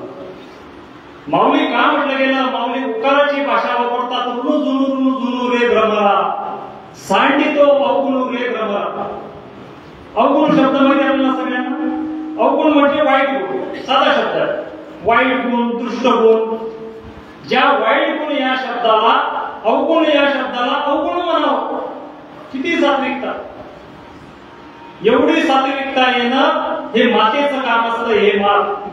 [SPEAKER 1] माऊली का म्हटलं गेलं? माऊली उकाराची भाषा वापरतात. रुणू जुनू रुणू जुनू रे भ्रमरा, सांडितो अवगुणू रे भ्रमरा. अवगुण शब्द माहिती आपल्याला सगळ्यांना. अवगुण म्हणजे वाईट गुण. साधा शब्द आहे. वाईट गुण, दृष्ट गुण. ज्या वाईट गुण या शब्दाला, अवगुण या शब्दाला अवगुण म्हणावं. किती सात्विकता. एवढी सात्विकता येणं हे मातेचं काम असतं, हे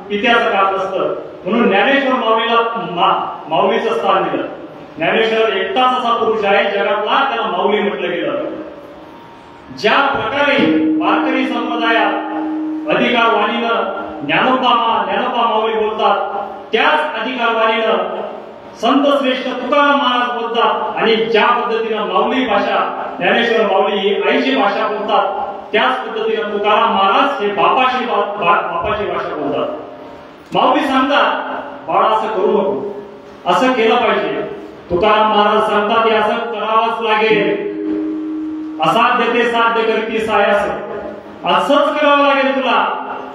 [SPEAKER 1] पित्याचं काम नसतं. म्हणून ज्ञानेश्वर माऊलीला माऊलीचं स्थान दिलं. ज्ञानेश्वर एकटाच असा पुरुष आहे जगातला, त्याला माऊली म्हटलं गेलं. ज्या प्रकारे वारकरी संप्रदायात अधिकारवाणीनं ज्ञानोबा माऊली बोलतात, त्याच अधिकारवाणीनं संत श्रेष्ठ तुकाराम महाराज बोलतात. आणि ज्या पद्धतीनं माऊली भाषा, ज्ञानेश्वर माऊली ही आईची भाषा बोलतात, त्याच पद्धतीनं तुकाराम महाराज हे बापाची भाषा बोलतात. माऊली सांगतात, बाळा असं करू नको, असं केलं पाहिजे. तुकाराम महाराज सांगतात, हे असं करावंच लागेल. असाध्य ते साध्य करती सायास, असंच करावं लागेल तुला.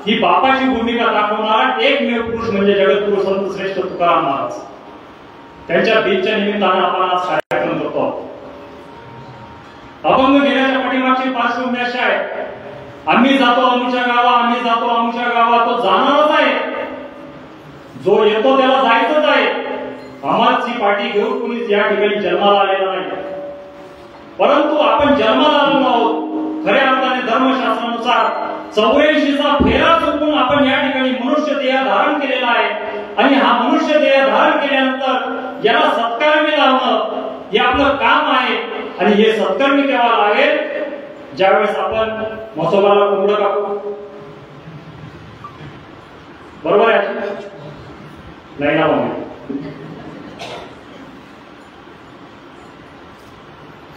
[SPEAKER 1] ही बापाची भूमिका दाखवणारा एकमेव पुरुष म्हणजे जगद्गुरु संत श्रेष्ठ तुकाराम महाराज. त्यांच्या बीजच्या निमित्तानं आपण आज कार्यक्रम करतो. अभंग घेण्याच्या पाठीमागची पार्श्वभूमी अशी आहे, आम्ही जातो आमच्या गावा, आम्ही जातो आमच्या गावा. तो जाणारच आहे. जो येतो त्याला जायचंच आहे. आम्हाची पाठी घेऊन कुणीच या ठिकाणी जन्माला आलेला नाही. परंतु आपण जन्माला आलो आहोत खऱ्या अर्थाने धर्मशास्त्रानुसार 84चा फेरा चुकून आपण या ठिकाणी मनुष्य देह धारण केलेला आहे. आणि हा मनुष्य देह धारण केल्यानंतर याला सत्कर्मी लावणं हे आपलं काम आहे. आणि हे सत्कर्मी तेव्हा लागेल ज्यावेळेस आपण म्हसोबाला कोंबडं कापू. बरोबर आहे नाही ना?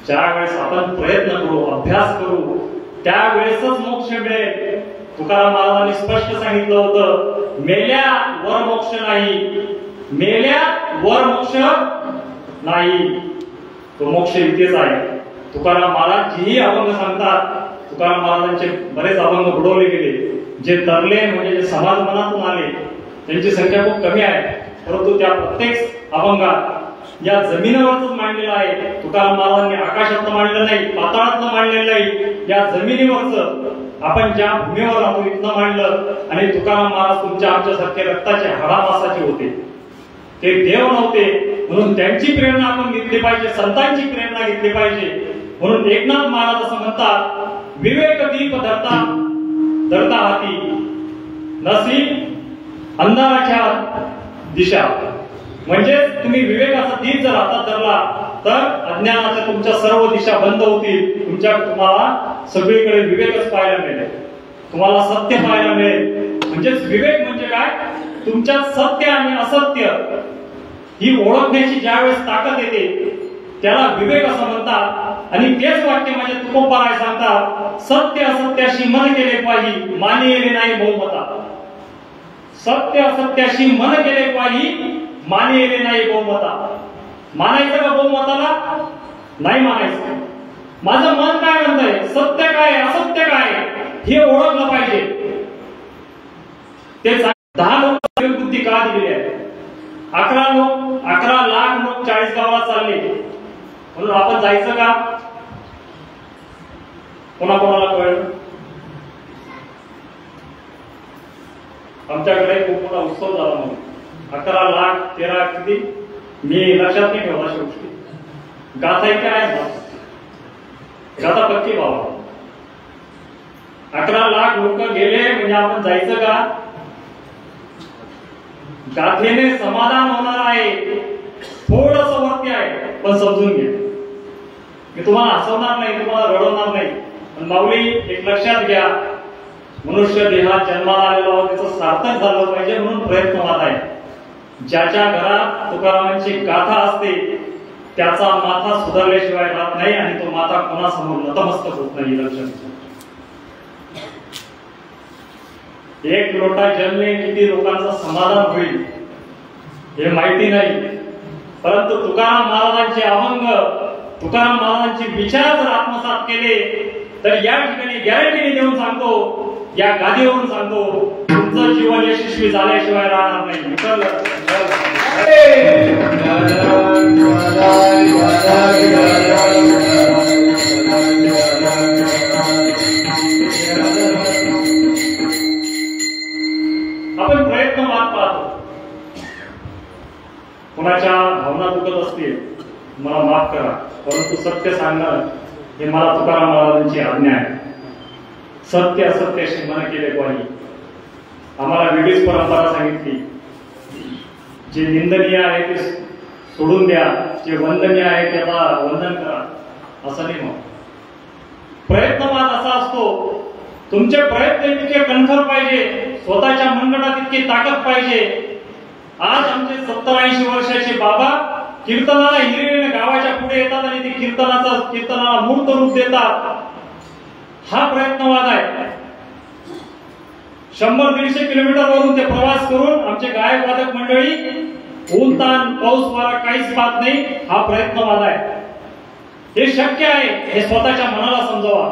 [SPEAKER 1] ज्या वेळेस आपण प्रयत्न करू, अभ्यास करू, त्यावेळेसच मोक्ष मिळेल. तुकाराम महाराजांनी स्पष्ट सांगितलं होतं, मेल्या वर मोक्ष नाही, मेल्या वर मोक्ष नाही. तो मोक्ष इथेच आहे. तुकाराम महाराज जीही अभंग सांगतात, तुकाराम महाराजांचे बरेच अभंग बुडवले गेले. जे तरले म्हणजे जे समाज मनातून आले त्यांची संख्या खूप कमी आहे. परंतु त्या प्रत्येक अभंगात या जमिनीवरच मांडलेलं आहे. तुकाराम महाराजांनी आकाशात मांडलं नाही, पाताळात मांडलेलं नाही, या जमिनीवरच आपण ज्या भूमीवर राहतो इथनं मांडलं. आणि तुकाराम महाराज तुमच्या आमच्यासारखे रक्ताचे हाडामासाचे होते, ते देव नव्हते. म्हणून त्यांची प्रेरणा आपण घेतली पाहिजे, संतांची प्रेरणा घेतली पाहिजे. म्हणून एकनाथ महाराज असं म्हणतात, विवेक दीप धरता धरता हाती नसी अंधाराच्या दिशा. म्हणजे तुम्ही विवेकाचा दीप जर हातात धरला तर अज्ञानाच्या तुमच्या सर्व दिशा बंद होतील. तुम्हाला सगळीकडे विवेकच पाहायला मिळेल, तुम्हाला सत्य पाहायला मिळेल. म्हणजेच विवेक म्हणजे काय? तुमच्या सत्य आणि असत्य ही ओळखण्याची ज्यावेळेस ताकद येते त्याला विवेक असं म्हणतात. आणि तेच वाक्य म्हणजे तुकोबाराय सांगतात, सत्य असत्याशी मन केले पाहिजे, मानी येले नाही बहुमता. सत्य असत्याशी मन केले पाहिजे, मानी येले नाही बहुमता. मानायचं का बहुमताला? नाही मानायचं. माझं मन काय म्हणतंय, सत्य काय असत्य काय हे ओळखलं पाहिजे. ते 10 लोक बुद्धी का दिलेली आहे? 11 लाख लोक 40 गावाला चालले. म्हणून आपण जायचं का? कोणाकोणाला कळलं? आमच्याकडे खूप मोठा उत्सव झाला म्हणून 11 लाख 13 किती मी लक्षात नाही ठेवला. शेवटी गाथा इथे आहे, गाथा पक्की बाबा. 11 लाख लोक गेले म्हणजे आपण जायचं का? गाथेने समाधान होणार आहे. थोडस वरती आहे पण समजून घ्या. मी तुम्हाला हसवणार नाही, तुम्हाला रडवणार नाही. पण माऊली एक लक्षात घ्या, मनुष्य देहात जन्माला आलेला आहोत त्याचं सार्थक झालं पाहिजे म्हणून प्रयत्नवाद आहे. ज्याच्या घरात तुकारामांची गाथा असते त्याचा माथा सुधारल्याशिवाय राहत नाही आणि तो माथा कोणासमोर नतमस्तक होत नाही. लक्षात घ्या. एक लोटा जलने किती लोकांचं समाधान होईल हे माहिती नाही. परंतु तुकाराम महाराजांचे अभंग, तुकाराम महाराजांचे विचार जर आत्मसात केले तर या ठिकाणी गॅरंटीने देऊन सांगतो, या गादीवरून सांगतो, तुमचं जीवन यशस्वी झाल्याशिवाय राहणार नाही. आपण प्रयत्न मात पाहतो. कोणाच्या भावना दुखत असतील मला माफ करा, परंतु सत्य सांगणं हे मला तुकाराम महाराजांची आज्ञा आहे. सत्य असत्याशी मन केले पाहिजे. आम्हाला वेगळीच परंपरा सांगितली, जे निंदनीय आहे ते सोडून द्या, जे वंदनीय आहे त्याला वंदन करा. असं नाही. मग प्रयत्नवाद असा असतो, तुमचे प्रयत्न इतके कणखर पाहिजे, स्वतःच्या मनगटात इतकी ताकद पाहिजे. आज आमचे 70-80 वर्षाचे बाबा कीर्तनाला हिरिरीने गावाच्या पुढे येतात आणि ते कीर्तनाला मूर्त रूप देतात. हा प्रयत्नवाद आहे. 100-150 किलोमीटर वरून ते प्रवास करून आमचे गायक वादक मंडळी ऊन ताण पाऊस वारा काहीच पाहत नाही. हा प्रयत्नवाद आहे. हे शक्य आहे हे स्वतःच्या मनाला समजावा.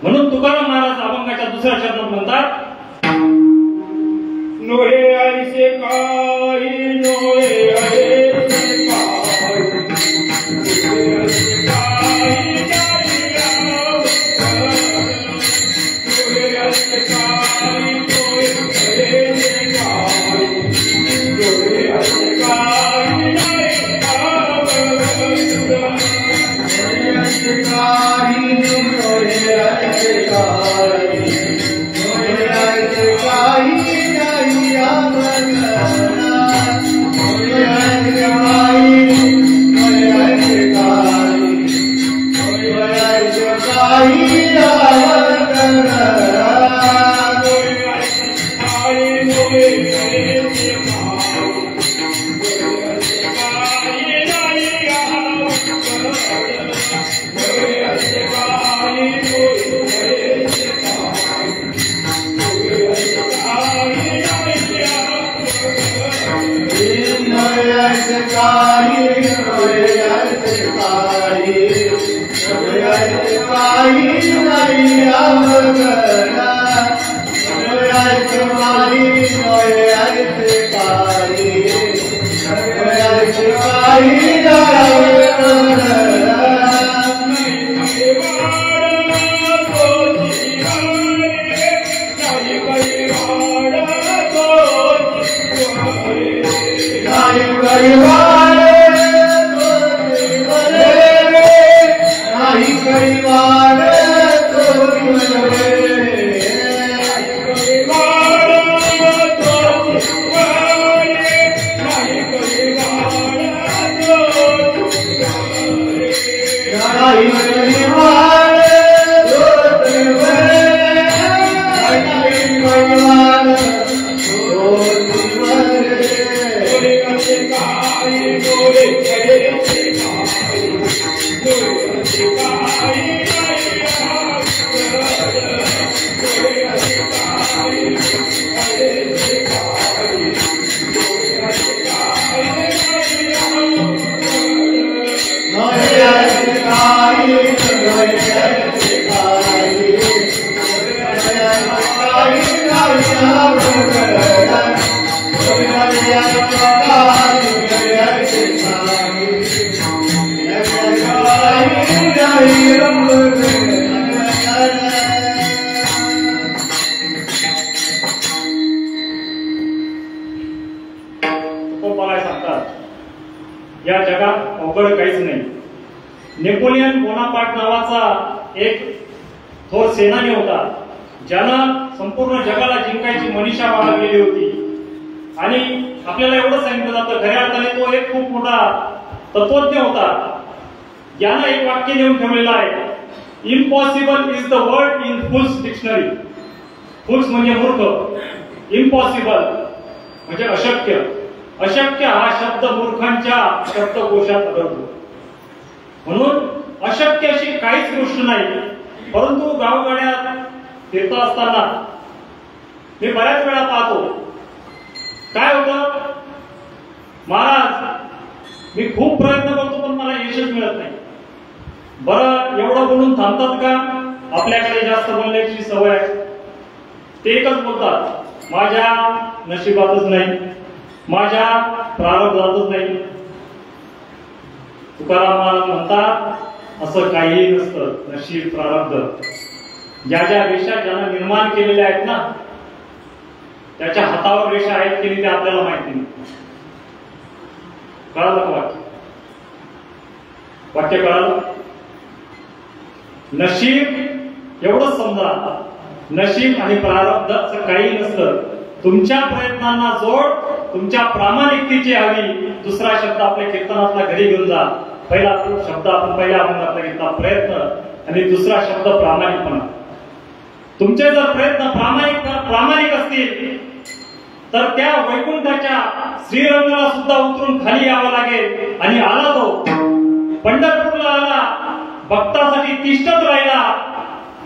[SPEAKER 1] म्हणून तुकाराम महाराज अभंगाच्या दुसऱ्या चरणात म्हणतात, नोहे ऐसे काही नोहे ऐसे काही या जगात अवघड काहीच नाही. नेपोलियन बोनापार्ट नावाचा एक थोर सेनानी होता, ज्यानं संपूर्ण जगाला जिंकायची मनीषा बाळगलेली होती. आणि आपल्याला एवढं सांगितलं जातं, खऱ्या अर्थाने तो एक खूप मोठा तत्वज्ञ होता. यानं एक वाक्य लिहून ठेवलेलं आहे, impossible is the word in fools dictionary. Fools म्हणजे मूर्ख, इम्पॉसिबल म्हणजे अशक्य. अशक्य हा शब्द मूर्खांच्या शब्दकोशात आढळतो. म्हणून अशक्य अशी काहीच गोष्ट नाही. परंतु गावगाड्यात फिरत असताना मी बऱ्याच वेळा पाहतो, काय होतं, महाराज मी खूप प्रयत्न करतो पण मला यशच मिळत नाही. बरं एवढं बोलून थांबतात का? आपल्याकडे जास्त बोलण्याची सवय आहे. ते एकच बोलतात, माझ्या नशिबातच नाही, माझ्या प्रारब्धातच नाही. तुकाराम महाराज म्हणतात, असं काही नसतं. नशीब प्रारब्ध ज्या ज्या रेषा ज्यानं निर्माण केलेल्या आहेत ना, त्याच्या हातावर रेषा आहेत की नाही ते आपल्याला माहिती नाही. कळालं का वाक्य? वाक्य कळालं? नशीब एवढंच समजा, नशीब आणि प्रारब्ध असं काही नसतं. तुमच्या प्रयत्नांना जोड, तुमच्या प्रामाणिकतेची हवी. दुसरा शब्द आपल्या कीर्तनातला घरी घेऊन जा. पहिला शब्द पहिला आपण घेतला प्रयत्न, आणि दुसरा शब्द प्रामाणिकपणा. तुमचे जर प्रयत्न प्रामाणिक असतील तर त्या वैकुंठाच्या श्रीरंगाला सुद्धा उतरून खाली यावं लागेल. आणि आला तो पंढरपूरला आला, भक्तासाठी तिष्ठत राहिला.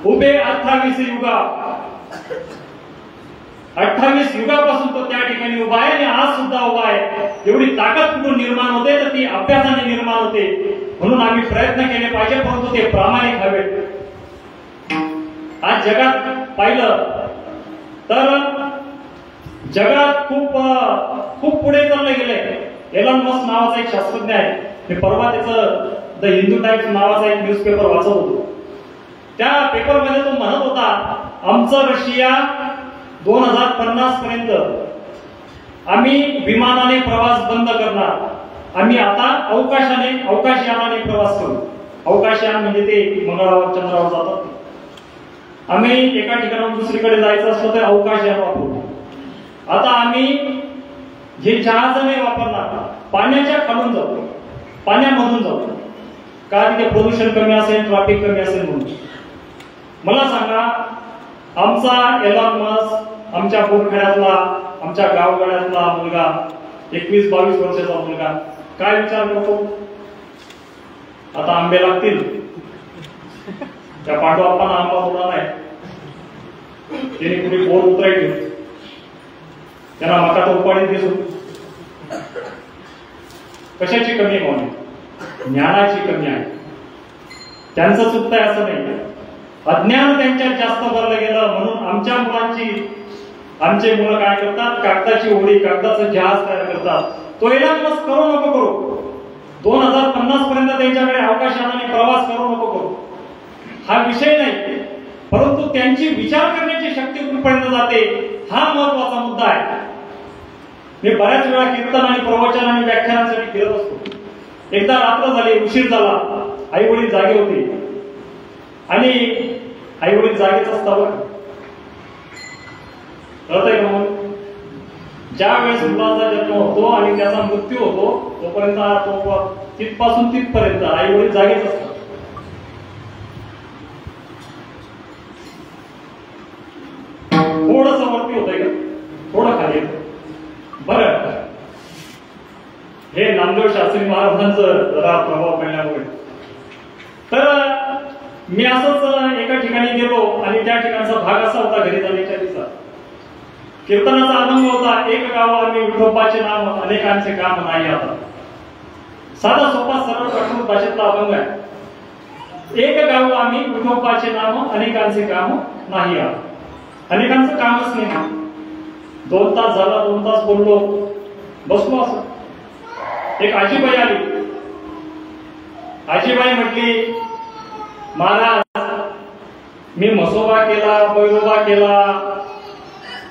[SPEAKER 1] उभे 28 युगा, 28 युगापासून तो त्या ठिकाणी उभा आहे आणि आज सुद्धा उभा आहे. एवढी ताकद कुठून निर्माण होते तर ती अभ्यासाने निर्माण होते. म्हणून आम्ही प्रयत्न केले पाहिजे, परंतु ते प्रामाणिक हवे. आज जगात पाहिलं तर जगात खूप पुढे चाललं गेलंय. एलन मस्क नावाचा एक शास्त्रज्ञ आहे. मी परवा त्याचं द हिंदू टाइम्स नावाचा एक न्यूजपेपर वाचत होतो. त्या पेपरमध्ये तो म्हणत होता, आमचं रशिया 2050 पर्यंत आम्ही विमानाने प्रवास बंद करणार. आम्ही आता अवकाशयानाने प्रवास करू. अवकाशयान म्हणजे ते मंगळावर चंद्रावर जातात. आम्ही एका ठिकाणाहून दुसरीकडे जायचं असलं तर अवकाशयान वापरू. आता आम्ही हे जहाज नाही वापरणार, पाण्याच्या खालून जाऊ, पाण्यामधून जाऊ, कारण ते प्रदूषण कमी असेल, ट्रॅफिक कमी असेल म्हणून. मला सांगा, आमचा एलन मस्क, आमच्या बोरखेड्यातला, आमच्या गावगाड्यातला मुलगा, 21-22 वर्षाचा मुलगा काय विचार करतो? आता आंबे लागतील. त्या पांडवाप्पांना आंबा थोडा नाही, त्यांनी कुठे बोर उतरायचे, त्यांना मका तो उपाडी दिसू. कशाची कमी आहे म्हणून? ज्ञानाची कमी आहे. त्यांचं चुकतंय असं नाही, अज्ञान त्यांच्यात जास्त भरलं गेलं. म्हणून आमच्या मुलांची, आमचे मुलं काय करतात, कागदाची होडी, कागदाचं जहाज तयार करतात. तो एलान मस्त करू नको करू, 2050 पर्यंत त्यांच्याकडे अवकाशाने प्रवास करू नको करू, हा विषय नाही. परंतु त्यांची विचार करण्याची शक्ती कुठपर्यंत जाते हा महत्वाचा मुद्दा आहे. मी बऱ्याच वेळा कीर्तन आणि प्रवचन आणि व्याख्यानांसाठी फिरत असतो. एकदा रात्र झाली, उशीर झाला, आई वडील जागे होते आणि आई वडील जागेच असतात. कळतंय का? मग ज्या वेळेस मुलाचा जन्म होतो आणि त्याचा मृत्यू होतो तोपर्यंत तो तिथपासून तिथपर्यंत आई वडील जागेच असतात. थोडस वरती होतंय का, थोडं खाली येतं. बरं, हे नामदेव शास्त्री महाराजांचं जरा प्रभाव पडल्यामुळे. तर मी असंच एका ठिकाणी गेलो आणि त्या ठिकाणचा भाग असा होता, घरी जाण्याच्या दिवसात कीर्तनाचा अनुभव होता. एक गाव आम्ही विठोबाचे नाम अनेकांचे काम नाही. आता साधा सोपा सरळ कठोर भाषेतला अभंग आहे. एक गाव आम्ही विठोबाचे नाम अनेकांचे काम नाही. अनेकांचं कामच नाही. 2 तास झाला, 2 तास बोललो, बसलो असं. एक आजीबाई आली. आजीबाई म्हटली, महाराज मी म्हसोबा केला, बैरोबा केला,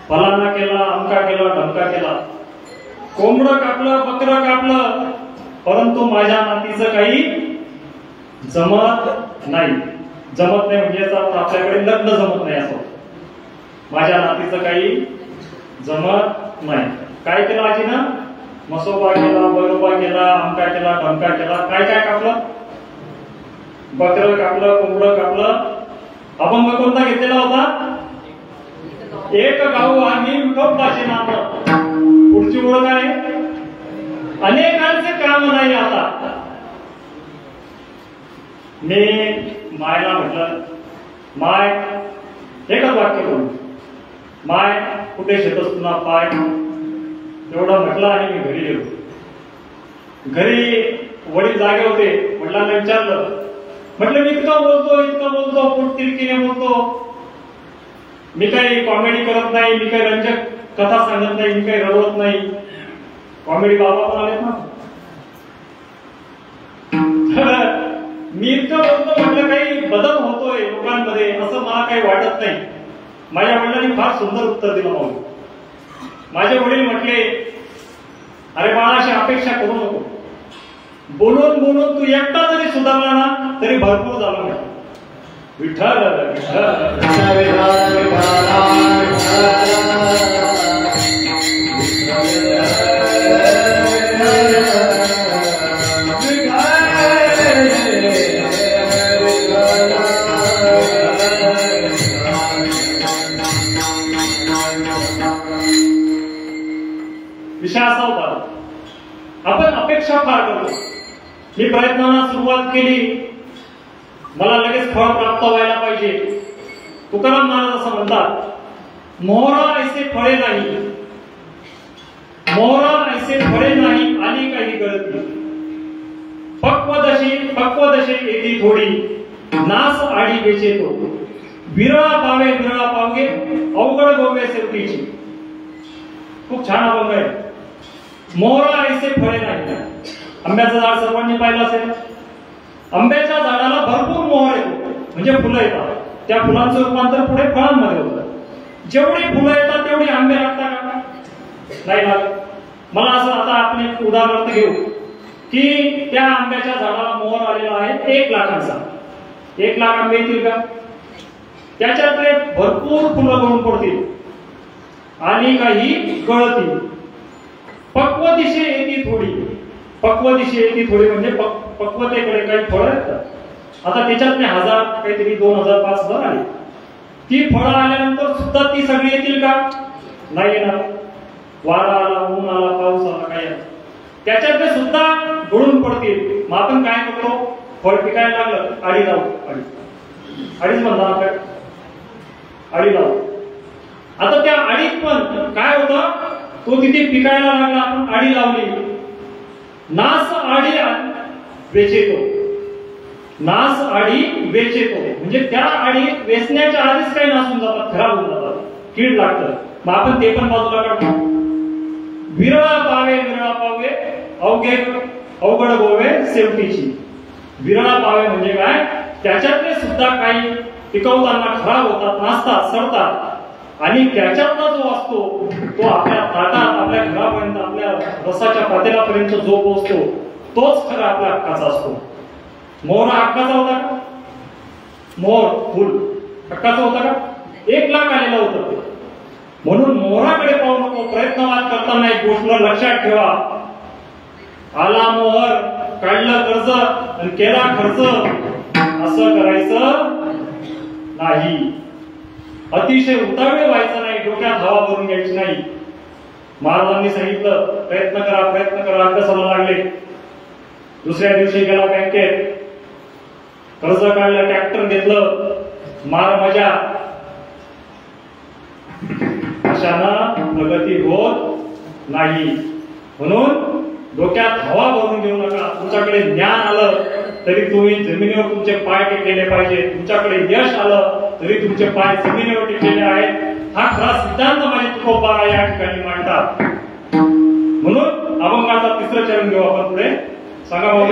[SPEAKER 1] फलाना केला, अमका केला, ढमका केला, कोंबडं कापलं, बकरं कापलं, परंतु माझ्या नातीचं काही जमत नाही. जमत नाही म्हणजे आपल्याकडे लग्न जमत नाही असं. माझ्या नातीचं काही जमत नाही. काय केलं आजीनं? मसोबा केला, बैरोबा केला, अमका केला, ढमका केला. काय काय कापलं? बकरं कापलं, कोंबडं कापलं. अभंग कोणता घेतलेला होता? एक गाव आम्ही विठोबाचे नाम. पुढची ओळख आहे, अनेकांचे काम नाही. आता मी मायला म्हटलं, माय एकच वाक्य बोल, माय कुठे शेतस तुला पाय. एवढं म्हटलं आणि मी घरी गेलो. घरी वडील जागे होते. वडिलांना विचारलं, म्हटलं मी इतकं बोलतो, पोट तिरकीने बोलतो, मी काही कॉमेडी करत नाही, मी काही रंजक कथा सांगत नाही, मी काही रडवत नाही. कॉमेडी बाबा पण आलेत ना. मी इतकं बोलतो, म्हटलं काही बदल होतोय लोकांमध्ये असं मला काही वाटत नाही. माझ्या वडिलांनी फार सुंदर उत्तर दिलं. मग माझे वडील म्हटले, अरे बाळा अशी अपेक्षा करू नको. बोलून बोलून तू एकटा जरी सुधारला ना तरी भरपूर झालं. म्हटलं विठ्ठल विषय असा होता, आपण अपेक्षा फार करतो. मी प्रयत्नांना सुरुवात केली, मला लगेच फळ प्राप्त व्हायला पाहिजे. तुकाराम महाराज असं म्हणतात, मोहरा ऐसे फळे नाही, मोहरा ऐसे फळे नाही आणि काही गळती. पक्वदशे येती थोडी, नास आडी बेचे तो. विरळा पावगे अवघड गोवे सेवटीची. खूप छान अभंग आहे. मोहरा ऐसे फळे नाही. आंब्याचं झाड सर्वांनी पाहिलं असेल. आंब्याच्या झाडाला भरपूर मोहर येतो, म्हणजे फुलं येतात. त्या फुलांचं रूपांतर पुढे फळांमध्ये होतं. जेवढी फुलं येतात तेवढी आंबे लागतात का? नाही लागत. मला असं आता आपण एक उदाहरण घेऊ की त्या आंब्याच्या झाडाला मोहर आलेला आहे 1 लाखांचा. 1 लाख आंबे येतील का? त्याच्यातले भरपूर फुलं गळून पडतील आणि काही गळतील. पक्वदिशे येती थोडी. पक्वदिशे येती थोडी म्हणजे पक्वतेकडे काही फळं येतात. आता त्याच्यातले 1000 काहीतरी 2000 5000 आली. ती फळं आल्यानंतर सुद्धा ती सगळी येतील का? नाही येणार. वारा आला, ऊन आला, पाऊस आला, काय त्याच्यातले सुद्धा गळून पडतील. मग आपण काय करतो? फळ पिकायला लागलं, आडी लावू, अडीच म्हणता आपल्या आडी लावू. आता त्या आडीत पण काय होतं, तो तिथे पिकायला लागला, आपण आडी लावली, नास आडी वेचेतो, नास आडी वेचेतो, म्हणजे त्या आडी वेचण्याच्या आधीच काही नासून जातात, खराब होऊन जातात, कीड लागतं. मग आपण ते पण बाजूला काढतो. विरळा पावे विरळा पावे अवघे अवघड गोवे शेवटीची. विरळा पावे म्हणजे काय, त्याच्यातले सुद्धा काही पिकवताना खराब होतात, नासतात, सडतात, आणि त्याच्यातला जो असतो तो आपल्या ताटात, आपल्या घरापर्यंत, आपल्या रसाच्या पातेल्यापर्यंत जो पोहोचतो तोच खरा आपल्या हक्काचा असतो. मोहरा हक्काचा होता का? मोहर फुल हक्काचं होतं का? 1 लाख आलेलं होतं. म्हणून मोहराकडे पाहू नको. प्रयत्नवाद करताना एक गोष्ट लक्षात ठेवा, आला मोहर, काढलं कर्ज आणि केला खर्च, असं करायचं नाही. अतिशय उतावळे व्हायचं नाही, डोक्यात हवा भरून घ्यायची नाही. महाराजांनी सांगितलं प्रयत्न करा, प्रयत्न करा, अभ्यासाला लागले. दुसऱ्या दिवशी गेला बँकेत, कर्ज काढलं, ट्रॅक्टर घेतलं, मार मजा. अशानं प्रगती होत नाही. म्हणून डोक्यात हवा भरून घेऊ नका. तुमच्याकडे ज्ञान आलं तरी तुम्ही जमिनीवर तुमचे पाय टेकलेले पाहिजे. तुमच्याकडे यश आलं तरी तुमचे पाय जमिनीवर टेकलेले आहेत. हा खरा सिद्धांत माझे तुकोबा या ठिकाणी मांडतात. म्हणून अभंगाचा 3रं चरण घेऊ आपण पुढे. सांगा भाऊ.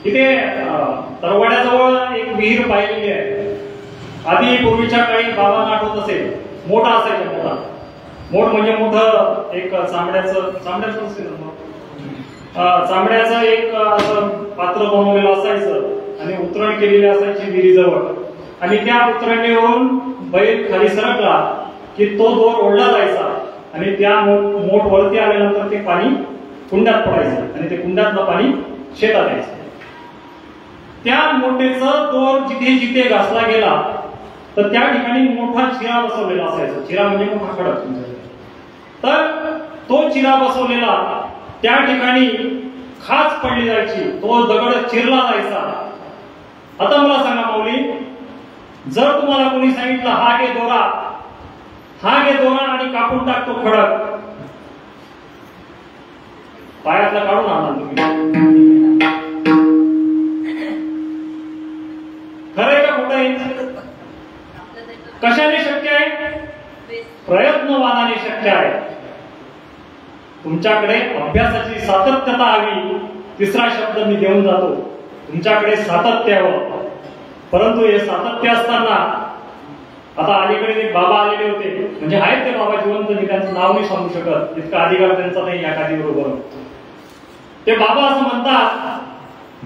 [SPEAKER 1] इथे तरवाड्याजवळ एक विहीर पाहिलेली आहे. आधी पूर्वीच्या काळी बाबांना आठवत असेल, मोठा असायचा, मोठा मोठ म्हणजे मोठं एक चांबड्याचं एक असं पात्र बनवलेलं असायचं आणि उतरण केलेली असायची विहिरीजवळ. आणि त्या उतरणीवरून बैल खाली सरकला की तो दोर ओढला जायचा आणि त्या मोठ वरती आल्यानंतर ते पाणी कुंडात पडायचं आणि ते कुंडातलं पाणी शेतात यायचं. त्या मोठेचं दोर जिथे जिथे घासला गेला तर त्या ठिकाणी मोठा चिरा बसवलेला असायचा. चिरा म्हणजे मोठा खडक. तर तो चिरा बसवलेला त्या ठिकाणी खाच पडली जायची, तो दगड चिरला जायचा. आता मला सांगा माऊली, जर तुम्हाला कोणी सांगितलं हा घे दोरा आणि कापून टाकतो खडक, पायातला काढून आणा तुम्ही, खरंय का खोटं आहे? कशाने शक्य आहे? प्रयत्नवादाने शक्य आहे. तुमच्याकडे अभ्यासाची सातत्यता हवी, तिसरा शब्द मी देऊन जातो, तुमच्याकडे सातत्य यावं. परंतु हे सातत्य असताना आता अलीकडे एक बाबा आलेले होते, म्हणजे आहेत ते बाबा जिवंत, मी त्यांचं नाव नाही सांगू शकत, इतका अधिकार त्यांचा नाही या खाली बरोबर. ते बाबा असं म्हणतात,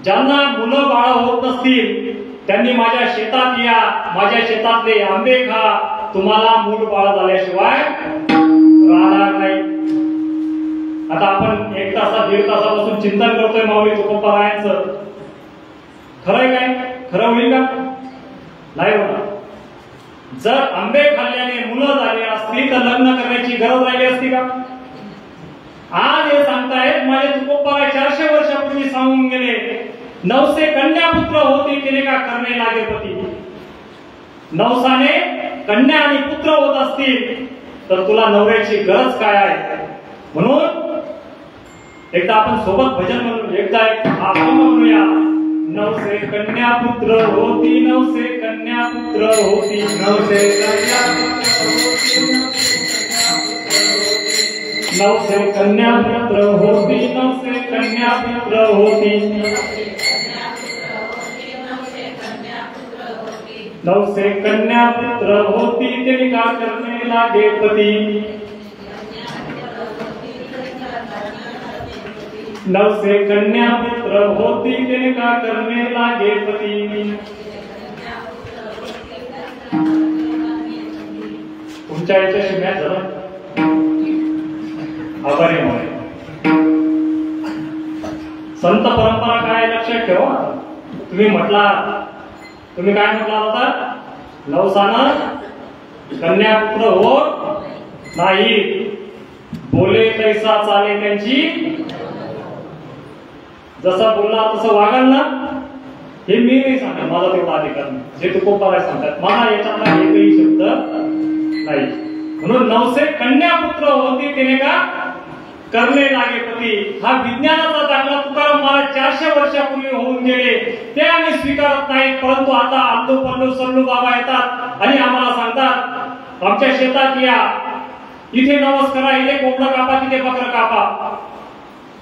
[SPEAKER 1] ज्यांना मुलं बाळ होत नसतील त्यांनी माझ्या शेतात या, माझ्या शेतातले आंबे खा, तुम्हाला मूल बाळ झाल्याशिवाय राहणार नाही. आता आपण 1 तास 1.5 तासापासून चिंतन करतोय माऊली तुकोबारायांचं, खरंय काय? खरं होईल का? नाही होणार. जर आंबे खाल्ल्याने मुलं झाली असती तर लग्न करण्याची गरज राहिली असती का? आज हे सांगतायत माझे तुकोबाराय 400 वर्षापूर्वी सांगून गेले, 900 कन्या पुत्र होती तिने का करणे लागे पती. 900 कन्या आणि पुत्र होत असतील तर तुला नवऱ्याची गरज काय आहे? म्हणून एकदा आपण सोबत भजन म्हणू, एकदा आपण म्हणूया, 900 कन्या पुत्र होती, 900 कन्या पुत्र होती, 900 कन्या पुत्र होती, 900 कन्या पुत्र होती, 900 कन्या पुत्र होती, 900 कन्या पुत्र होती तिने का करणे लागे पती. 900 कन्या पुत्र होती तिने का करणे लागे पती. तुमच्या याच्याशी मॅच झाला, आभारी आहे. संत परंपरा काय लक्षात ठेवा. तुम्ही म्हटला, तुम्ही काय म्हटला होता? 900 कन्या पुत्र होत नाही, बोले तैसा चाले त्यांची. जसा बोलला तसं वागाल ना, हे मी नाही सांगत, माझा तेवढा अधिकार नाही. जे तुकोबाराय सांगतात, मला याच्यातला एकही शब्द नाही. म्हणून 900 कन्या पुत्र होती तिने का करणे लागे पती. हा विज्ञानाचा दाखला तुकाराम महाराज 400 वर्षापूर्वी होऊन गेले, ते आम्ही स्वीकारत नाही. परंतु आता अल्लू पल्लू सल्लू बाबा येतात आणि आम्हाला सांगतात, आमच्या शेतात या, इथे नवस करा, इथे कोंबडं कापा, तिथे बकरं कापा.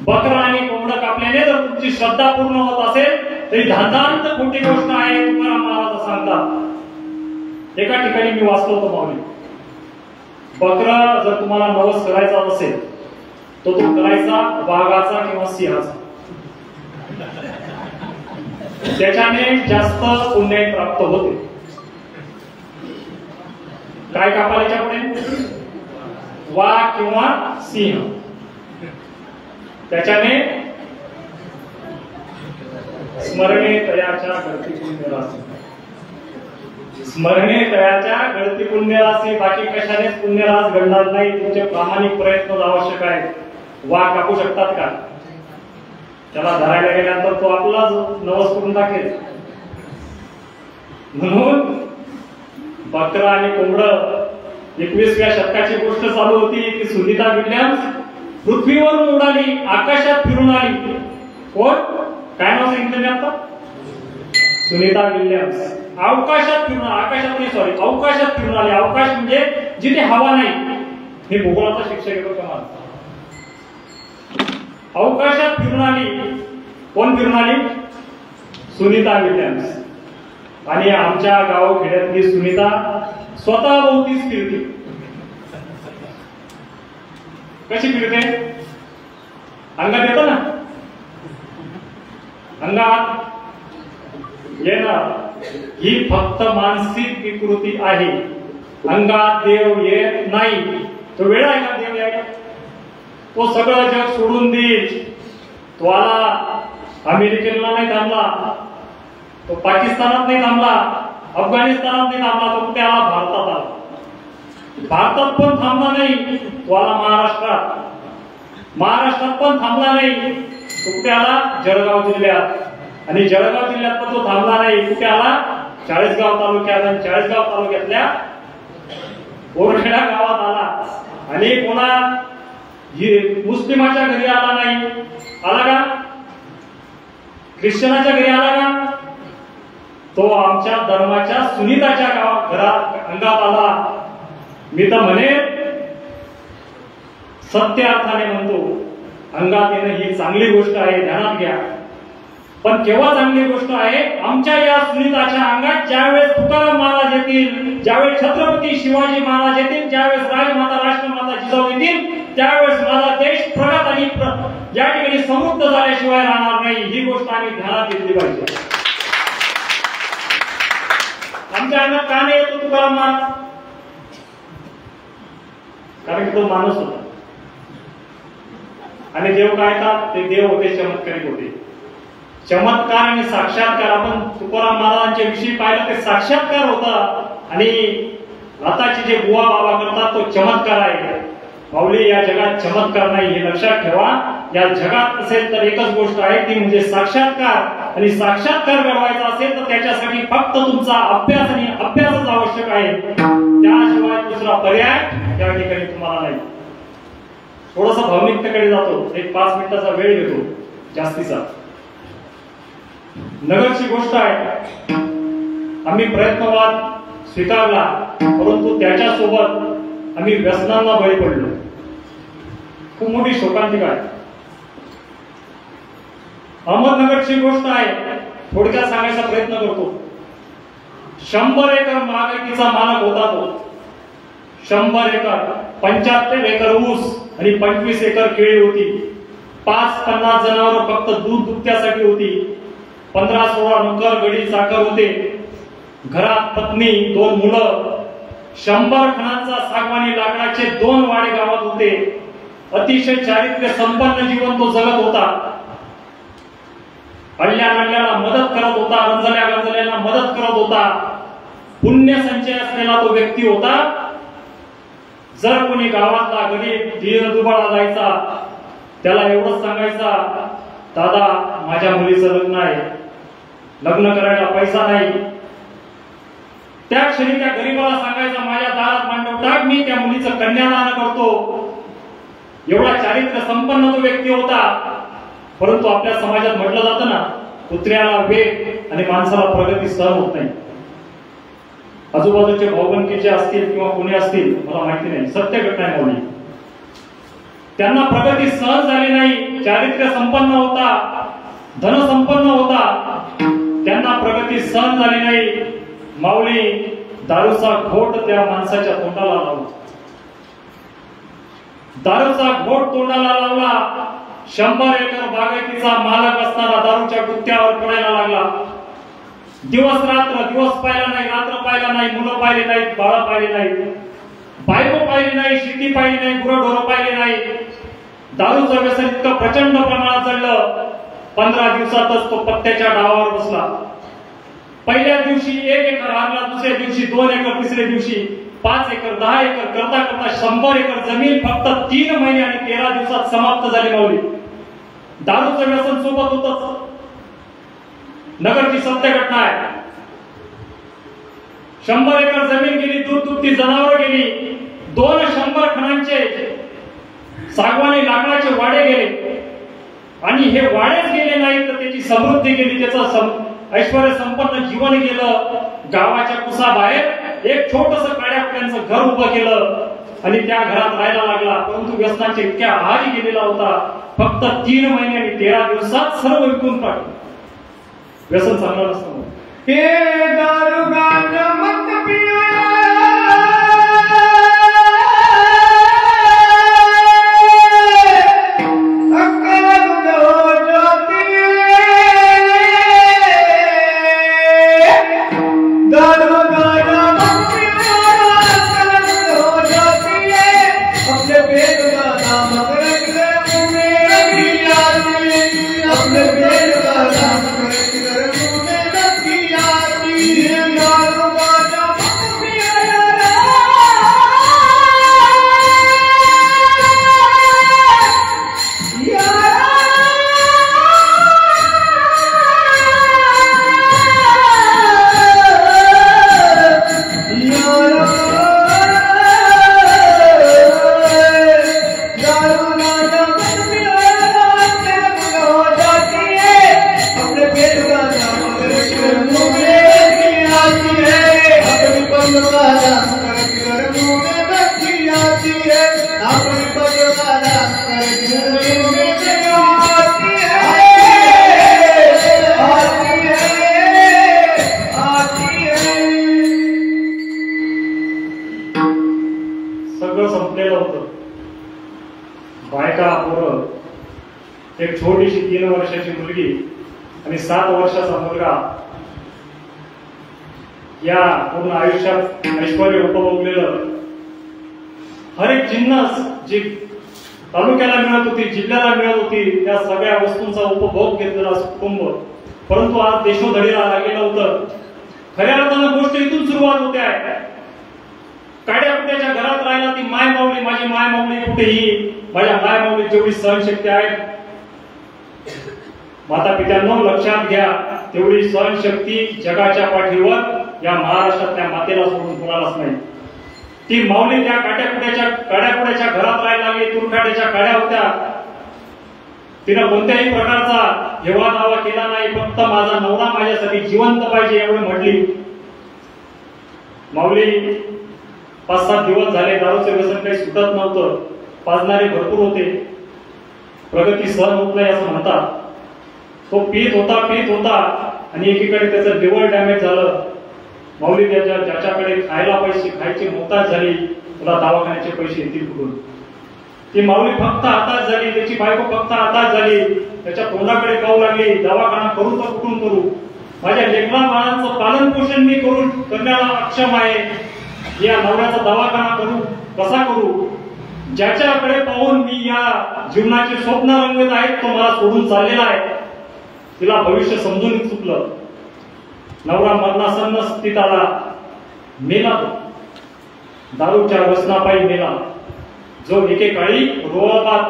[SPEAKER 1] बकरा आणि कोंबडं कापल्याने जर तुमची श्रद्धा पूर्ण होत असेल तरी धांदांत खोटी गोष्ट आहे, तुकाराम महाराज सांगतात. एका ठिकाणी मी वाचलो होतो माऊली, बकरा जर तुम्हाला नवस करायचा असेल तो करायचा वाघाचा किंवा सिंहाचा, त्याच्याने जास्त पुण्य प्राप्त होते. काय कापायच्या पुढे? वाघ किंवा सिंह. त्याच्याने स्मरणे तयाच्या गळती पुण्य राशी, स्मरणे तयाच्या गळती पुण्य राशी. बाकी कशानेच पुण्यरास घडणार नाही. तुमचे प्रामाणिक प्रयत्न आवश्यक आहे. वाघ कापू शकतात का? त्याला धरायला गेल्यानंतर तो आपलाच नवस करून टाकेल. म्हणून बकरा आणि कोंबडं, 21व्या शतकाची गोष्ट चालू होती की सुनीता विल्यम्स पृथ्वीवरून उडाली, आकाशात फिरून आली. कोण? काय नाव सांगितलं मी आता? सुनीता विल्यम्स. अवकाशात फिरून, आकाशात नाही, सॉरी, अवकाशात फिरून आली. अवकाश म्हणजे जिथे हवा नाही. मी भूगोलाचा शिक्षक येतो का मला? अवकाशात फिरून आली. कोण फिरून आली? सुनीता विल्यम्स. आणि आमच्या गावखेड्यातली सुनीता स्वतः भोवतीच फिरते. कशी फिरते? अंगात येतं ना, अंगात येणार. ही फक्त मानसिक विकृती आहे. अंगात देव येत नाही. तो वेळ आहे का देव यायला? तो सगळं जग सोडून देईल. तो आला, अमेरिकेला नाही थांबला, तो पाकिस्तानात नाही थांबला, अफगाणिस्तानात नाही थांबला, तो कुठे आला? भारतात आला. भारतात पण थांबला नाही, तो आला महाराष्ट्रात. महाराष्ट्रात पण थांबला नाही, तो कुठे आला? जळगाव जिल्ह्यात. आणि जळगाव जिल्ह्यात पण तो थांबला नाही, कुठे आला? चाळीसगाव तालुक्यात. आणि चाळीसगाव तालुक्यातल्या बोरखेडा गावात आला. आणि कोणा मुस्लिमाच्या घरी आला नाही. आला का? ख्रिश्चनाच्या घरी आला का? तो आमच्या धर्माच्या सुनीताच्या घरात अंगात आला. मी तर म्हणे, सत्य अर्थाने म्हणतो, अंगात येणं ही चांगली गोष्ट आहे, ध्यानात घ्या. पण केव्हा चांगली गोष्ट आहे? आमच्या या सुनीताच्या अंगात ज्यावेळेस तुकाराम महाराज येतील, ज्यावेळेस छत्रपती शिवाजी महाराज येतील, ज्यावेळेस राजमाता राष्ट्रमाता जिजाऊ येतील, त्यावेळेस माझा देश प्रगत आणि या ठिकाणी समृद्ध झाल्याशिवाय राहणार नाही. ही गोष्ट आम्ही ध्यानात घेतली पाहिजे. आमच्या अंगात का नाही येतो तुकाराम महाराज? कारण की तो माणूस होता आणि देव काय का? ते देव होते, चमत्कारिक होते. चमत्कार आणि साक्षात्कार, आपण तुकाराम महाराजांच्या विषयी पाहिलं ते साक्षात्कार होता आणि आताचे जे बुवा बाबा करतात तो चमत्कार आहे. माऊली, या जगात चमत्कार नाही, हे लक्षात ठेवा. या जगात असेल तर एकच गोष्ट आहे, ती म्हणजे साक्षात्कार. आणि साक्षात्कार घडवायचा असेल तर त्याच्यासाठी फक्त तुमचा अभ्यास आणि अभ्यासच आवश्यक आहे. त्याशिवाय दुसरा पर्याय त्या ठिकाणी तुम्हाला नाही. थोडस भावनिकतेकडे जातो, एक 5 मिनिटाचा वेळ घेतो जास्तीचा. नगरची गोष्ट आहे. आम्ही प्रयत्नवाद स्वीकारला, परंतु त्याच्यासोबत आम्ही व्यसनांना बळी पडलो. खूप मोठी शोकांतिका आहे. अहमदनगरची गोष्ट आहे, थोडक्यात सांगायचा प्रयत्न करतो. 100 एकर महागाईचा मालक होता तो. 100 एकर, 75 एकर ऊस आणि 25 एकर केळी होती. 5-50 जनावर फक्त दूध दुभत्यासाठी होती. 15-16 नोकर, गडी, चाकर होते. घरात पत्नी, 2 मुलं. 100 खणांचा सागवानी लाकडाचे 2 वाडे गावात होते. अतिशय चारित्र्य संपन्न जीवन तो जगत होता. अडल्या मदत करत होता, रंजल्याला मदत करत होता. पुण्य संचय असलेला तो व्यक्ती होता. जर कोणी गावातला गरीब दीन दुबळा जायचा, त्याला एवढंच सांगायचा, दादा माझ्या मुलीचं लग्न आहे, लग्न करायला पैसा नाही. त्या क्षणी त्या गरीबाला सांगायचा, माझ्या दारात मांडव टाक, मी त्या मुलीचं कन्यादान करतो. एवढा चारित्र्य संपन्न तो व्यक्ती होता. परंतु आपल्या समाजात म्हटलं जातं ना, कुत्र्याला वेग आणि माणसाला प्रगती सहन होत नाही. आजूबाजूचे भाऊबंदकीचे असतील किंवा कोणी असतील मला माहिती नाही, सत्य घटना आहे माऊली. त्यांना प्रगती सहन झाली नाही. चारित्र्य संपन्न होता, धन संपन्न होता, त्यांना प्रगती सहन झाली नाही. माऊली, दारूचा घोट त्या माणसाच्या तोंडाला लावला. दारूचा घोट तोंडाला लावला. 100 एकर बागायतीचा मालक असताना दारूच्या गुत्त्यावर पडायला लागला. दिवस रात्र, दिवस पाहिला नाही, रात्र पाहिला नाही, मुलं पाहिली नाहीत, बाळं पाहिली नाहीत, बायको पाहिली नाही, शेती पाहिली नाही, गुरंढोरं पाहिली नाही. दारूचं व्यसन इतकं प्रचंड प्रमाणात जडलं. 15 दिवसातच तो पत्त्याच्या डावावर बसला. पहिल्या दिवशी 1 एकर हारला, दुसऱ्या दिवशी 2 एकर, तिसऱ्या दिवशी 5 एकर, 10 एकर, करता करता 100 एकर जमीन फक्त 3 महिने आणि 13 दिवसात समाप्त झाली. माऊली, दारूचं व्यसन सोबत होतच. नगरची सत्य घटना आहे. 100 एकर जमीन गेली, दूध दुभती जनावर गेली. 2 100 खणांचे सागवानी लाकडाचे वाडे गेले. आणि हे वाडेच गेले नाही तर त्याची समृद्धी गेली, त्याचं ऐश्वर्य संपन्न जीवन गेलं. गावाच्या कुसाबाहेर एक छोटस काड्याकुड्यांचं घर उभं केलं आणि त्या घरात राहायला लागला. परंतु व्यसनाच्या इतक्या आहारी गेलेला होता. फक्त 3 महिने आणि 13 दिवसात सर्व विकून टाकलं. व्यसन चांगलं नसतं.
[SPEAKER 3] हे दारू गांजा मत पिया, अपने
[SPEAKER 1] एक छोटीशी 3 वर्षाची मुलगी आणि 7 वर्षाचा मुलगा या पूर्ण आयुष्यात ऐश्वर्य उपभोगलेलं हर एक जिन्नस जी तालुक्याला मिळत होती, जिल्ह्याला मिळत होती, त्या सगळ्या वस्तूंचा उपभोग घेतलेला कुटुंब, परंतु आज देशोधडीला लागलेलं होतं. खऱ्या अर्थानं गोष्ट इथून सुरुवात होते आहे. काड्या कुट्याच्या घरात राहिला ती माय माऊली, माझी माय माऊली कुठेही, माझ्या माय माऊली जेवढी सहनशक्ती आहे, माता पित्यांनो लक्षात घ्या, तेवढी सहनशक्ती जगाच्या पाठीवर या महाराष्ट्रातल्या मातेला सोडून कोणालाच नाही. ती माऊली त्या काड्याकुड्याच्या घरात राहायला लागली, तुरखाट्याच्या काड्या होत्या. तिनं कोणत्याही प्रकारचा हेवा दावा केला नाही, फक्त माझा नवरा माझ्यासाठी जिवंत पाहिजे एवढं म्हटली. माऊली 5-7 दिवस झाले दारूचे व्यसन काही सुटत नव्हतं, पाजणारे भरपूर होते, प्रगती सहन होत नाही असं म्हणतात. तो पीत होता आणि एकीकडे त्याचं लिव्हर डॅमेज झालं. माऊली ज्याच्याकडे खायला पैसे, खायची मोताज झाली, तुला दवाखान्याचे पैसे येतील कुठून? ती माऊली फक्त हातात झाली, त्याची बायको फक्त हातात झाली, त्याच्या तोंडाकडे पाहू लागली, दवाखाना करू तर कुठून करू? माझ्या लेकरा बाळांचं पालन पोषण मी करण्याला अक्षम आहे, या नवऱ्याचा दवाखाना करू कसा करू? ज्याच्याकडे पाहून मी या जीवनाचे स्वप्न रंगत आहेत तो मला सोडून चाललेला आहे. तिला भविष्य समजून चुकलं. नवरा मरणासन्न स्थितीत आला, मेला, दारूच्या व्यसनापायी मेला. जो एकेकाळी रोआबाद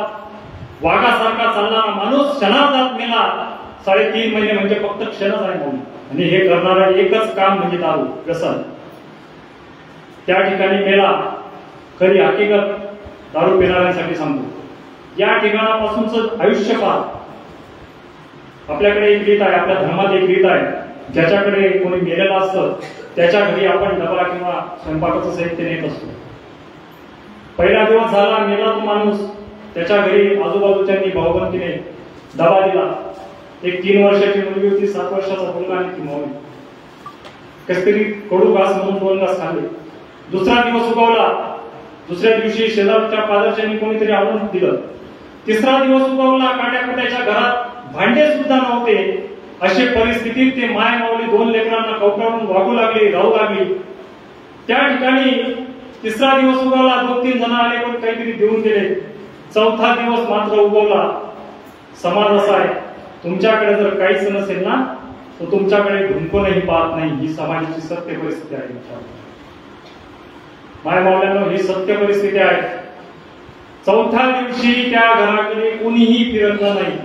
[SPEAKER 1] वाघासारखा चालणारा माणूस क्षणार्धात मेला. 3.5 महिने म्हणजे फक्त क्षणच आहे म्हणून, आणि हे करणारा एकच काम म्हणजे दारू व्यसन. त्या ठिकाणी मेला. खरी हकीकत दारू पिणाऱ्यांसाठी सांगतो. या ठिकाणापासूनच आयुष्य पहा. आपल्याकडे एक रीत आहे, आपल्या धर्मात एक रीत आहे, ज्याच्याकडे कोणी मेलेलं असतं त्याच्या घरी आपण डबा किंवा स्वयंपाकाचं साहित्य नेत असतो. पहिला दिवस झाला, मेला तो माणूस, त्याच्या घरी आजूबाजूच्यांनी भाऊबंदीने डबा दिला. एक 3 वर्षाची मुलगी होती, 7 वर्षाचा मुलगा आणि ती माऊली. कसतरी कडू घास म्हणून 2 घास खाल्ले. दुसरा दिवस उगवला. दुसऱ्या दिवशी शेजारच्या पादरच्यांनी कोणीतरी आणून दिलं. तिसरा दिवस उगवला. काट्याकुट्याच्या घरात भांडे सुद्धा नव्हते. अशा परिस्थितीत ते माय माऊली 2 लेकरांना कवटाळून वागू लागली, राहू लागली. त्या ठिकाणी तिसरा दिवस उगवला. 2-3 जण आले पण काहीतरी देऊन गेले. चौथा दिवस मात्र उगवला. समाज असा आहे, तुमच्याकडे जर काहीच नसेल ना तर तुमच्याकडे ढुंकूनही पाहत नाही. ही समाजाची सत्य परिस्थिती आहे. माय माऊल्यांनो, ही सत्य परिस्थिती आहे. चौथ्या दिवशी त्या घराकडे कोणीही फिरकलं नाही.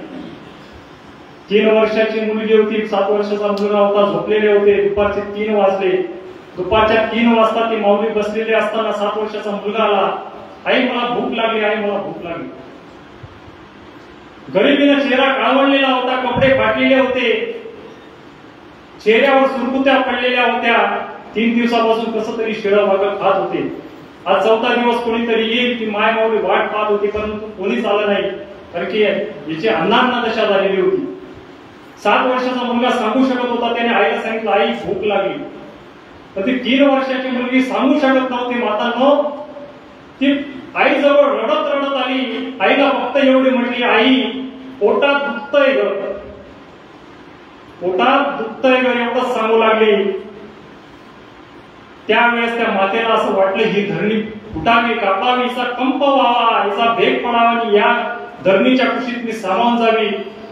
[SPEAKER 1] 3 वर्षाची मुलगी होती, 7 वर्षाचा मुलगा होता, झोपलेले होते. दुपारचे 3 वाजले. दुपारच्या 3 वाजता ती माऊली बसलेली असताना 7 वर्षाचा मुलगा आला. आई मला भूक लागली, आई मला भूक लागली. गरिबीनं चेहरा काळवळलेला होता, कपडे फाटलेले होते, चेहऱ्यावर सुरकुत्या पडलेल्या होत्या. 3 दिवसापासून कसं तरी शिळं भाकर खात होते. आज 4था दिवस कोणीतरी येईल ती माय माऊली वाट पाहत होती, परंतु कोणीच आलं नाही, कारण की याची अन्नांना दशा झालेली होती. 7 वर्षाचा मुलगा सांगू शकत होता, त्याने आईला सांगितलं आई भूक लागली. तर ती 3 वर्षाची मुलगी सांगू शकत नव्हती. मातांनो, ती आई जवळ रडत रडत आली. आईला फक्त एवढी म्हटली, आई पोटात दुखतंय ग, पोटात दुखतंय ग, एवढंच सांगू लागली. त्यावेळेस त्या मातेला असं वाटलं ही धरणी फुटावी, कापावी, हिचा कंप व्हावा, हिचा भेग पडावा आणि या धरणीच्या कुशीत मी सामावून जावी.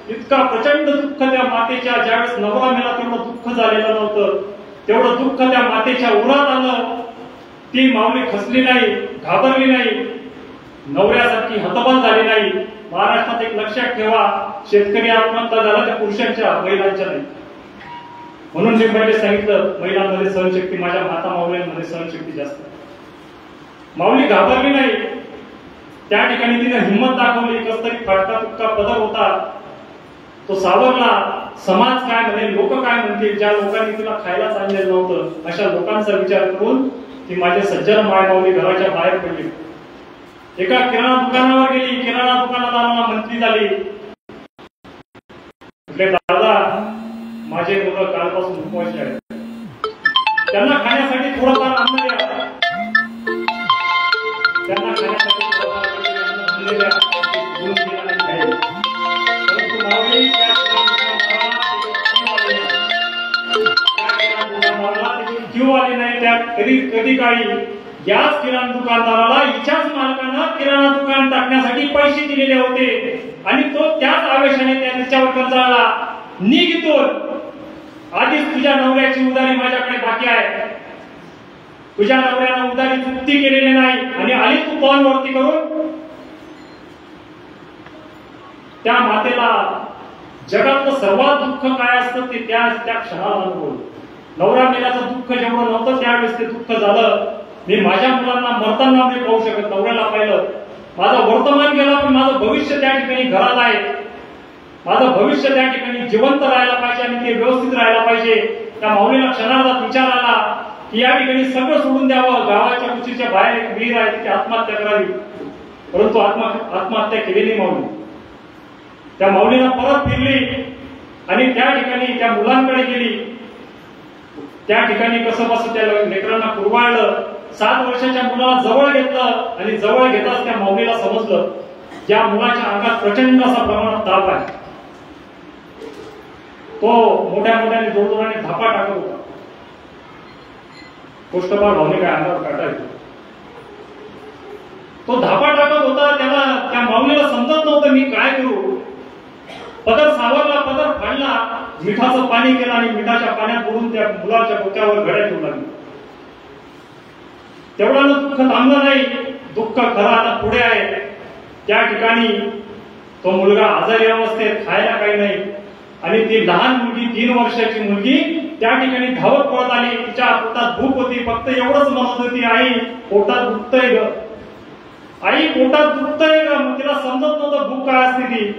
[SPEAKER 1] इतका प्रचंड दुःख त्या मातेच्या, ज्यावेळेस नवरा मेला तेवढं दुःख झालेलं नव्हतं, तेवढं दुःख त्या मातेच्या उरात आलं. ती माऊली खचली नाही, घाबरली नाही, नवऱ्यासारखी हतबल झाली नाही. महाराष्ट्रात एक लक्षात ठेवा, शेतकरी आत्महत्या झाला त्या पुरुषांच्या, महिलांच्या नाही. म्हणून मी पहिले सांगितलं, महिलांमध्ये सहनशक्ती, माझ्या माता माऊल्यांमध्ये सहनशक्ती जास्त. माऊली घाबरली नाही. त्या ठिकाणी तिने हिंमत दाखवली. कसतरी फाटका तुटका पदर होता, तो सावरला. समाज काय म्हणेल, लोक काय म्हणतील, ज्या लोकांनी तिला खायलाच आणलेलं नव्हतं, अशा लोकांचा विचार करून ती माझे सज्जन माय माऊली घराच्या बाहेर पडली. एका किराणा दुकानावर गेली. किराणा दुकानदारांना मंत्री झाली. दादा, माझे मुलं कालपासून उपवासी आहेत, त्यांना खाण्यासाठी थोडंफार अन्न द्या, त्यांना खाण्यासाठी थोडंफार अन्न द्या. कधी काळी याच किराणा दुकानदाराला हिच्याच मालकांना किराणा दुकान टाकण्यासाठी पैसे दिलेले होते आणि तो त्याच आवेशाने त्याच्यावर कर्जाला निघतो. आधीच तुझ्या नवऱ्याची उधारी माझ्याकडे बाकी आहे, तुझ्या नवऱ्यानं उधारी चुकती केलेली नाही आणि आली तू तोंड वरती करून. त्या मातेला जगातलं सर्वात दुःख काय असतं ते त्या क्षणाला अनुभवलं. नवरा मेल्याचं दुःख जेवढं नव्हतं त्यावेळेस ते दुःख झालं. मी माझ्या मुलांना मरताना नाही पाहू शकत, नवऱ्याला पाहिलं. माझं वर्तमान गेलं पण माझं भविष्य त्या ठिकाणी घरात आहे, माझं भविष्य त्या ठिकाणी जिवंत राहायला पाहिजे आणि ते व्यवस्थित राहायला पाहिजे. त्या माऊलीला क्षणार्धात विचार आला की या ठिकाणी सगळं सोडून द्यावं, गावाच्या कुशीच्या बाहेर एक विहीर आहे तिथे आत्महत्या करावी. परंतु आत्महत्या केलेली माऊली. त्या माऊलीनं परत फिरली आणि त्या ठिकाणी त्या मुलांकडे गेली. त्या ठिकाणी कसं बस त्या लेकरांना कुरवाळलं. 7 वर्षाच्या मुलाला जवळ घेतलं आणि जवळ घेताच त्या माऊलीला समजलं ज्या मुलाच्या अंगात प्रचंड असा प्रमाणात ताप आहे. तो मोठ्या मोठ्याने जोरजोराने धापा टाकत होता. कोष्टपाळ भावने काय अंगावर काटायचं. तो धापा टाकत होता. त्याला त्या माऊलीला समजत नव्हतं मी काय करू. पदर सावरला, पदर फाडला, मिठाचं पाणी केलं आणि मिठाच्या पाण्यात बुडून त्या मुलाच्या डोक्यावर घड्या ठेवू लागली. तेवढ्यानं दुःख थांबलं नाही. दुःख खरं आता पुढे आहे. त्या ठिकाणी तो मुलगा आजारी अवस्थेत, खायला काही नाही आणि ती लहान मुलगी 3 वर्षाची मुलगी त्या ठिकाणी धावत पळत आली. तिच्या पोटात भूक होती. फक्त एवढंच म्हणत होती, आई पोटात दुखतंय ग, आई पोटात दुखतंय ग. मग तिला समजत नव्हतं भूक काय असते ती.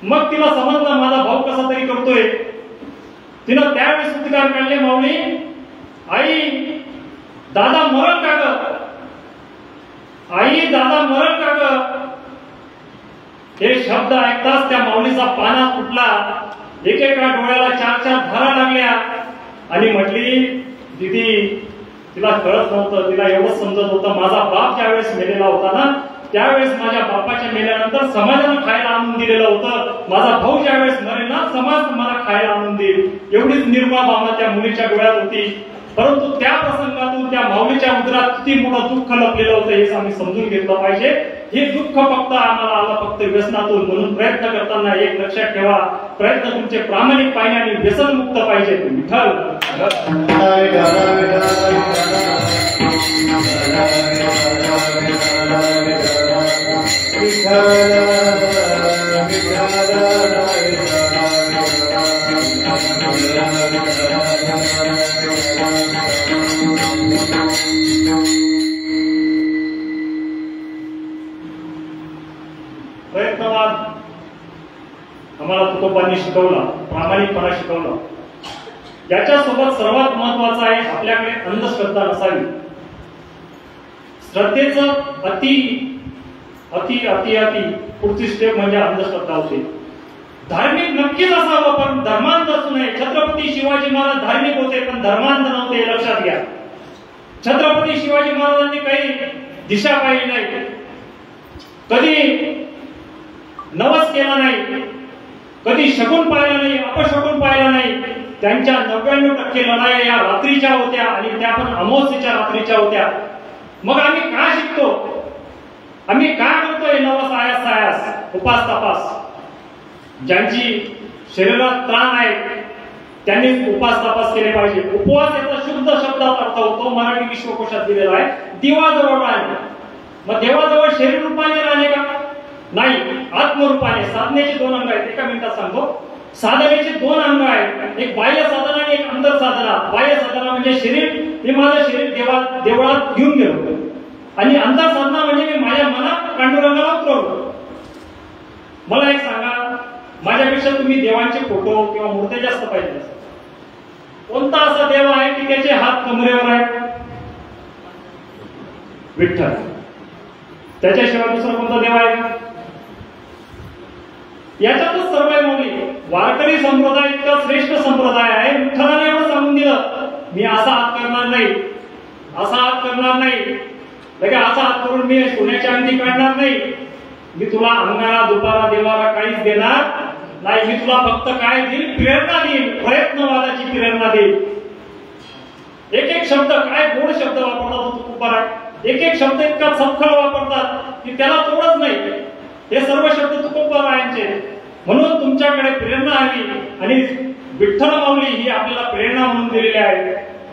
[SPEAKER 1] मग तिला समजलं माझा भाऊ कसा तरी करतोय. तिनं त्यावेळेस उद्गार काढले, माऊली आई दादा मरण का ग, आई दादा मरण का ग. हे शब्द ऐकताच त्या माऊलीचा पाना फुटला. एकेका डोळ्याला 4-4 धारा लागल्या आणि म्हटली, दीदी तिला कळत नव्हतं, तिला एवढंच समजत होतं माझा बाप ज्यावेळेस मेलेला होता ना त्यावेळेस माझ्या बापाच्या मेल्यानंतर समाजानं खायला आणून दिलेलं होतं. माझा भाऊ ज्यावेळेस मरेल ना समाज मला खायला आणून देईल. एवढीच निर्मळ भावना त्या मुलीच्या डोळ्यात होती. परंतु त्या प्रसंगातून त्या माऊलीच्या उदरात किती मोठं दुःख लपलेलं होतं हे आम्ही समजून घेतलं पाहिजे. हे दुःख फक्त आम्हाला आलं फक्त व्यसनातून. म्हणून प्रयत्न करताना एक लक्षात ठेवा, प्रयत्न तुमचे प्रामाणिक पाहिजे आणि व्यसनमुक्त पाहिजे. प्रयत्नवाद आम्हाला तुकोबांनी शिकवला, प्रामाणिकपणा शिकवला. याच्यासोबत सर्वात महत्वाचं आहे आपल्याकडे अंधश्रद्धा नसावी. श्रद्धेचं अति अति अति अति पुढची स्टेप म्हणजे अंधश्रद्धा होते. धार्मिक नक्कीच असावं पण धर्मांध असू नये. छत्रपती शिवाजी महाराज धार्मिक होते पण धर्मांध नव्हते, हे लक्षात घ्या. छत्रपती शिवाजी महाराजांनी काही दिशा पाहिली नाही, कधी नवस केला नाही, कधी शकुन पाहिला नाही, अपशकुन पाहिला नाही. त्यांच्या 99% लढाया या रात्रीच्या होत्या आणि त्या पण अमावस्येच्या रात्रीच्या होत्या. मग आम्ही काय शिकतो, आम्ही काय करतोय नवस आयास आयास उपास तपास. ज्यांची शरीरात त्राण आहे त्यांनी उपास तपास केले पाहिजे. उपवास याचा शुद्ध शब्दात अर्थ होतो, मराठी विश्वकोशात दिलेला आहे, देवाजवळ राहणे. मग देवाजवळ शरीर रूपाने राहणे का? नाही, आत्मरूपाने. साधनेचे 2 अंग आहेत, एका मिनिटात सांगतो. साधनेचे 2 अंग आहेत, एक बाह्य साधना आणि एक अंतर साधना. बाह्य साधना म्हणजे शरीर, मी माझं शरीर देवळात घेऊन गेलो आणि अंतर साधना म्हणजे मी माझ्या मनात पांडुरंगाला उतरवलं. मला एक सांगा, माझ्यापेक्षा तुम्ही देवांचे फोटो किंवा मूर्त्या जास्त पाहिजे. कोणता असा देव आहे की त्याचे हात कमरेवर आहेत? विठ्ठल. त्याच्याशिवाय दुसरा कोणता देव आहे का? याच्यातच सर्व आहे मौली. वारकरी संप्रदाय इतका श्रेष्ठ संप्रदाय आहे. विठ्ठलाने एवढं सांगून दिलं, मी असा हात करणार नाही, असा हात करणार नाही, लगे असा हात करून मी सोन्याची अंगठी काढणार नाही, मी तुला अंगाला दुपारा देवाला काहीच देणार नाही, मी तुला फक्त काय देईल? प्रेरणा देईल, प्रयत्नवादाची प्रेरणा देईल. एक शब्द काय गोड शब्द वापरतात तुकोबाराय, एक शब्द इतका सखल वापरतात की त्याला तोडच नाही. हे सर्व शब्द तुकोबारायांचे. म्हणून तुमच्याकडे प्रेरणा हवी आणि विठ्ठल माऊली ही आपल्याला प्रेरणा म्हणून दिलेली आहे.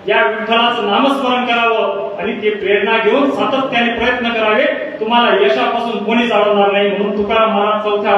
[SPEAKER 1] या विठ्ठलाचं नामस्मरण करावं आणि ते प्रेरणा घेऊन सातत्याने प्रयत्न करावे. तुम्हाला यशापासून कोणीच अडवणार नाही. म्हणून तुकाराम महाराज चौथ्या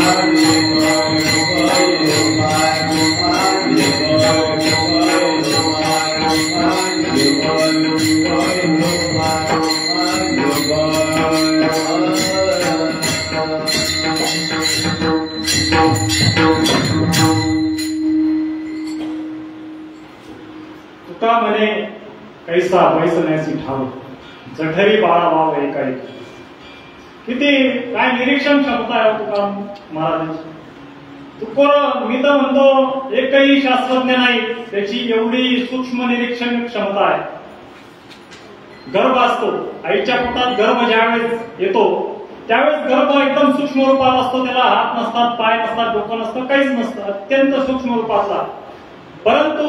[SPEAKER 1] तुका म्हणे कैसा बैसण्याची ठाव जठरी बाळा भाव एका एक. किती काय निरीक्षण क्षमता आहे तुका महाराजांची. तुकोर मी तर म्हणतो एकही शास्त्रज्ञ नाही त्याची एवढी सूक्ष्म निरीक्षण क्षमता आहे. गर्भ असतो, आईच्या पोटात गर्भ ज्यावेळेस येतो त्यावेळेस गर्भ एकदम सूक्ष्म रूपात असतो. त्याला हात नसतात, पाय नसतात, डोकं नसतं, काहीच नसतं, अत्यंत सूक्ष्म रूपातला. परंतु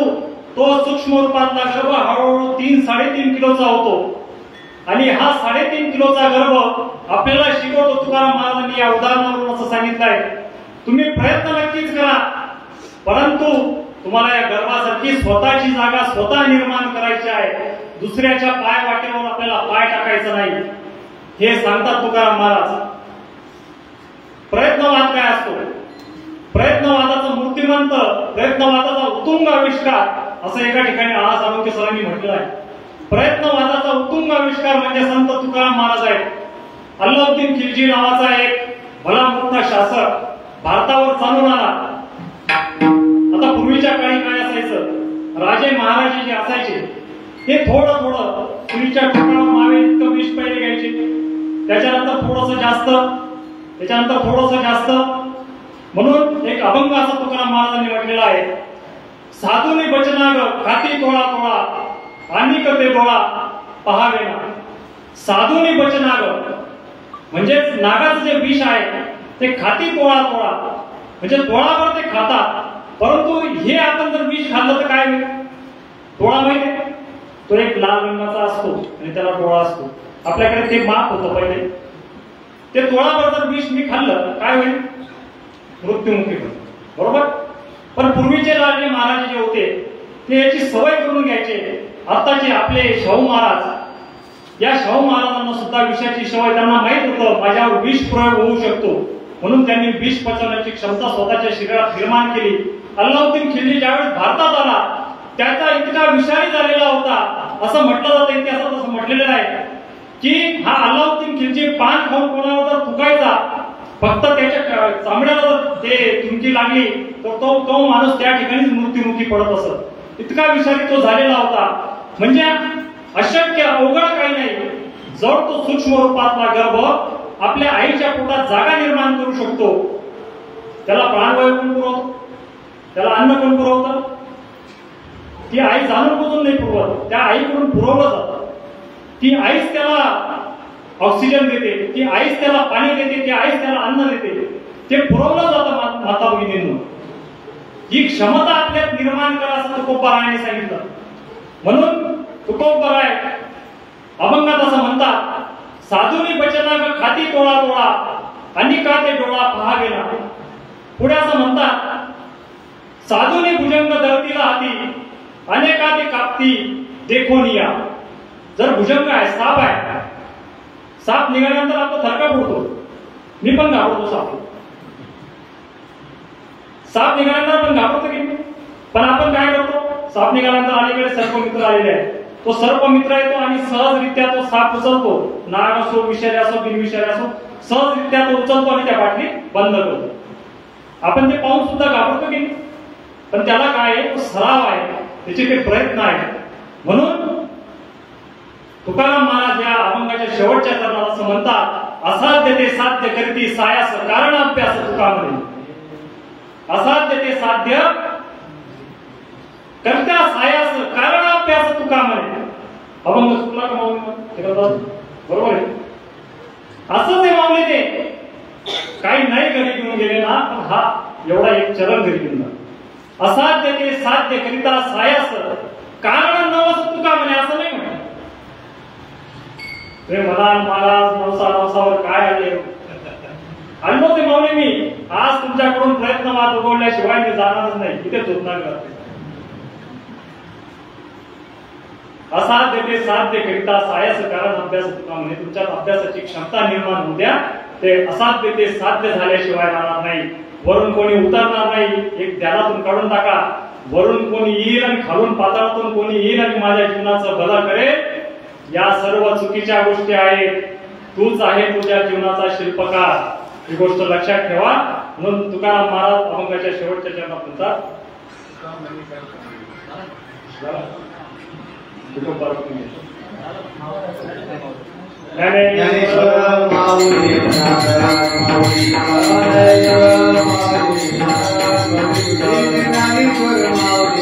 [SPEAKER 1] तो सूक्ष्म रूपातला गर्भ हळूहळू 3-3.5 किलोचा होतो. आणि हा 3.5 किलोचा गर्भ आपल्याला शिकवतो. तुकाराम महाराजांनी या उदाहरणावरून असं सांगितलंय, तुम्ही प्रयत्न नक्कीच करा, परंतु तुम्हाला या गर्भासाठी स्वतःची जागा स्वतः निर्माण करायची आहे. दुसऱ्याच्या पाय वाटेवर आपल्याला पाय टाकायचा नाही, हे सांगतात तुकाराम महाराज. प्रयत्नवाद काय असतो? प्रयत्नवादाचं मूर्तिमंत, प्रयत्नवादाचा उत्तुंग आविष्कार असं एका ठिकाणी आज आरोग्य सरांनी म्हटलं आहे. प्रयत्नवादाचा उत्तुंग आविष्कार म्हणजे संत तुकाराम महाराज आहेत. अल्लाउद्दीन खिलजी नावाचा एक भला मोठा शासक भारतावर चालून आला. आता पूर्वीच्या काळी काय असायचं, राजे महाराजे जे असायचे ते थोडं थोडं पूर्वीच्या ठिकाणावर मावे इतकं विष पहिले घ्यायचे, त्याच्यानंतर थोडंसं जास्त, त्याच्यानंतर थोडंसं जास्त. म्हणून एक अभंग असा तुकाराम महाराजांनी म्हटलेला आहे, साधुनी बचनाग खाती तोळा तोळा आणि कते डोळा पहावे ना. साधुनी बचनाग म्हणजे नागाचं जे विष आहे ते खाती तोळा तोळा म्हणजे तोळावर ते खातात. परंतु हे आपण जर विष खाल्लं तर काय होईल? तोळा माहिती आहे, तो एक लाल रंगाचा असतो आणि त्याला डोळा असतो. आपल्याकडे ते माप होतं पहिले. ते तोळावर जर विष मी खाल्लं काय होईल? मृत्युमुखी होईल, बरोबर. पण पूर्वीचे राजे महाराज जे होते ते याची सवय करून घ्यायचे. आताचे आपले शाहू महाराज, या शाहू महाराजांना सुद्धा विषाची सवय, त्यांना माहित होतं माझ्यावर विष प्रयोग होऊ शकतो, म्हणून त्यांनी विष पचवण्याची क्षमता स्वतःच्या शरीरात निर्माण केली. अल्लाउद्दीन खिलजी ज्यावेळेस भारतात आला त्याचा इतका विषारी झालेला होता, असं म्हटलं जातं, इतिहासात असं म्हटलेलं आहे की हा अल्लाउद्दीन खिलजी पान खाऊन कोणावर जर थुकायचा, फक्त त्याच्या चामड्याला जर ते थुंकी लागली तर तो माणूस त्या ठिकाणीच मृत्युमुखी पडत असत. इतका विषारी तो झालेला होता. म्हणजे अशक्य, अवघड काही नाही. जर तो सूक्ष्म रूपातला गर्भ आपल्या आईच्या पोटात जागा निर्माण करू शकतो, त्याला प्राणवायू कोण पुरवतो? त्याला अन्न कोण पुरवतं? ती आई जाणून बुजून नाही पुरवत, त्या आईकडून पुरवलं जातं. ती आईच त्याला ऑक्सिजन देते, ती आईच त्याला पाणी देते, ती आईच त्याला अन्न देते. ते पुरवलं जातं माता भगिनींना. ही क्षमता आपल्यात निर्माण करा असं तुकोबरायाने सांगितलं. म्हणून तुकोबराय अभंगात असं म्हणतात, साधुनी बचना खाती तोळा तोळा आणि का ते डोळा पहावे ना. पुढे असं म्हणतात, साधुनी भुजंग धरतीला हाती अनेका ते कापती देखोन या. जर भुजंग आहे, साप आहे, साप निघाल्यानंतर आपण थरका पडतो, मी पण घाबरतो साप निघाल्यानंतर आपण घाबरतो की नाही. पण आपण काय करतो, साप निघाल्यानंतर अलीकडे सर्पमित्र आलेले आहे, तो सर्पमित्र येतो आणि सहजरित्या तो साप उचलतो. नाग असो, विषारी असो, बिनविषारी असो, सहजरित्या तो उचलतो आणि त्या बाटली बंद करतो. आपण ते पाहून सुद्धा घाबरतो की नाही. पण त्याला काय आहे, तो सराव आहे, त्याचे काही प्रयत्न आहेत. म्हणून तुकाराम महाराज या अभंगाच्या शेवटच्या चरणात असं म्हणतात, असाध्य ते साध्य करती सायास कारण अभ्यास तुकामध्ये. असाध्य ते साध्य करत्या सायास कारण अभ्यास तुकामध्ये. अभंग चुकला का माऊली? बरोबर आहे. असं ते माऊली ते काही नाही घरी घेऊन गेले ना, पण हा एवढा एक चरण घरी घेऊन जा. असाध्य ते साध्य करिता सायास कारण नवस तुकामध्ये, असं नाही म्हणत. ते म्हणाल महाराज नवसावर काय आले आणलो ते माऊली मी, आज तुमच्याकडून प्रयत्नवाद उगवल्याशिवाय मी जाणारच नाही, इथे झोपणार करते. असाध्य ते साध्य करिता सायास कारण अभ्यास तुका म्हणे. तुमच्यात अभ्यासाची क्षमता निर्माण होऊ द्या, ते असाध्य ते साध्य झाल्याशिवाय राहणार नाही. वरून कोणी उतरणार नाही, एक ध्यानातून काढून टाका. वरून कोणी येईल आणि खालून पाताळातून कोणी येईल आणि माझ्या जीवनाचं भलं करेल, या सर्व चुकीच्या गोष्टी आहेत. तूच आहे तुझ्या जीवनाचा शिल्पकार, ही गोष्ट लक्षात ठेवा. म्हणून तुकाराम महाराज अभंगाच्या शेवटच्या चरणात म्हणतात,
[SPEAKER 3] ज्ञानेश्वर माऊली ज्ञानेश्वर माऊली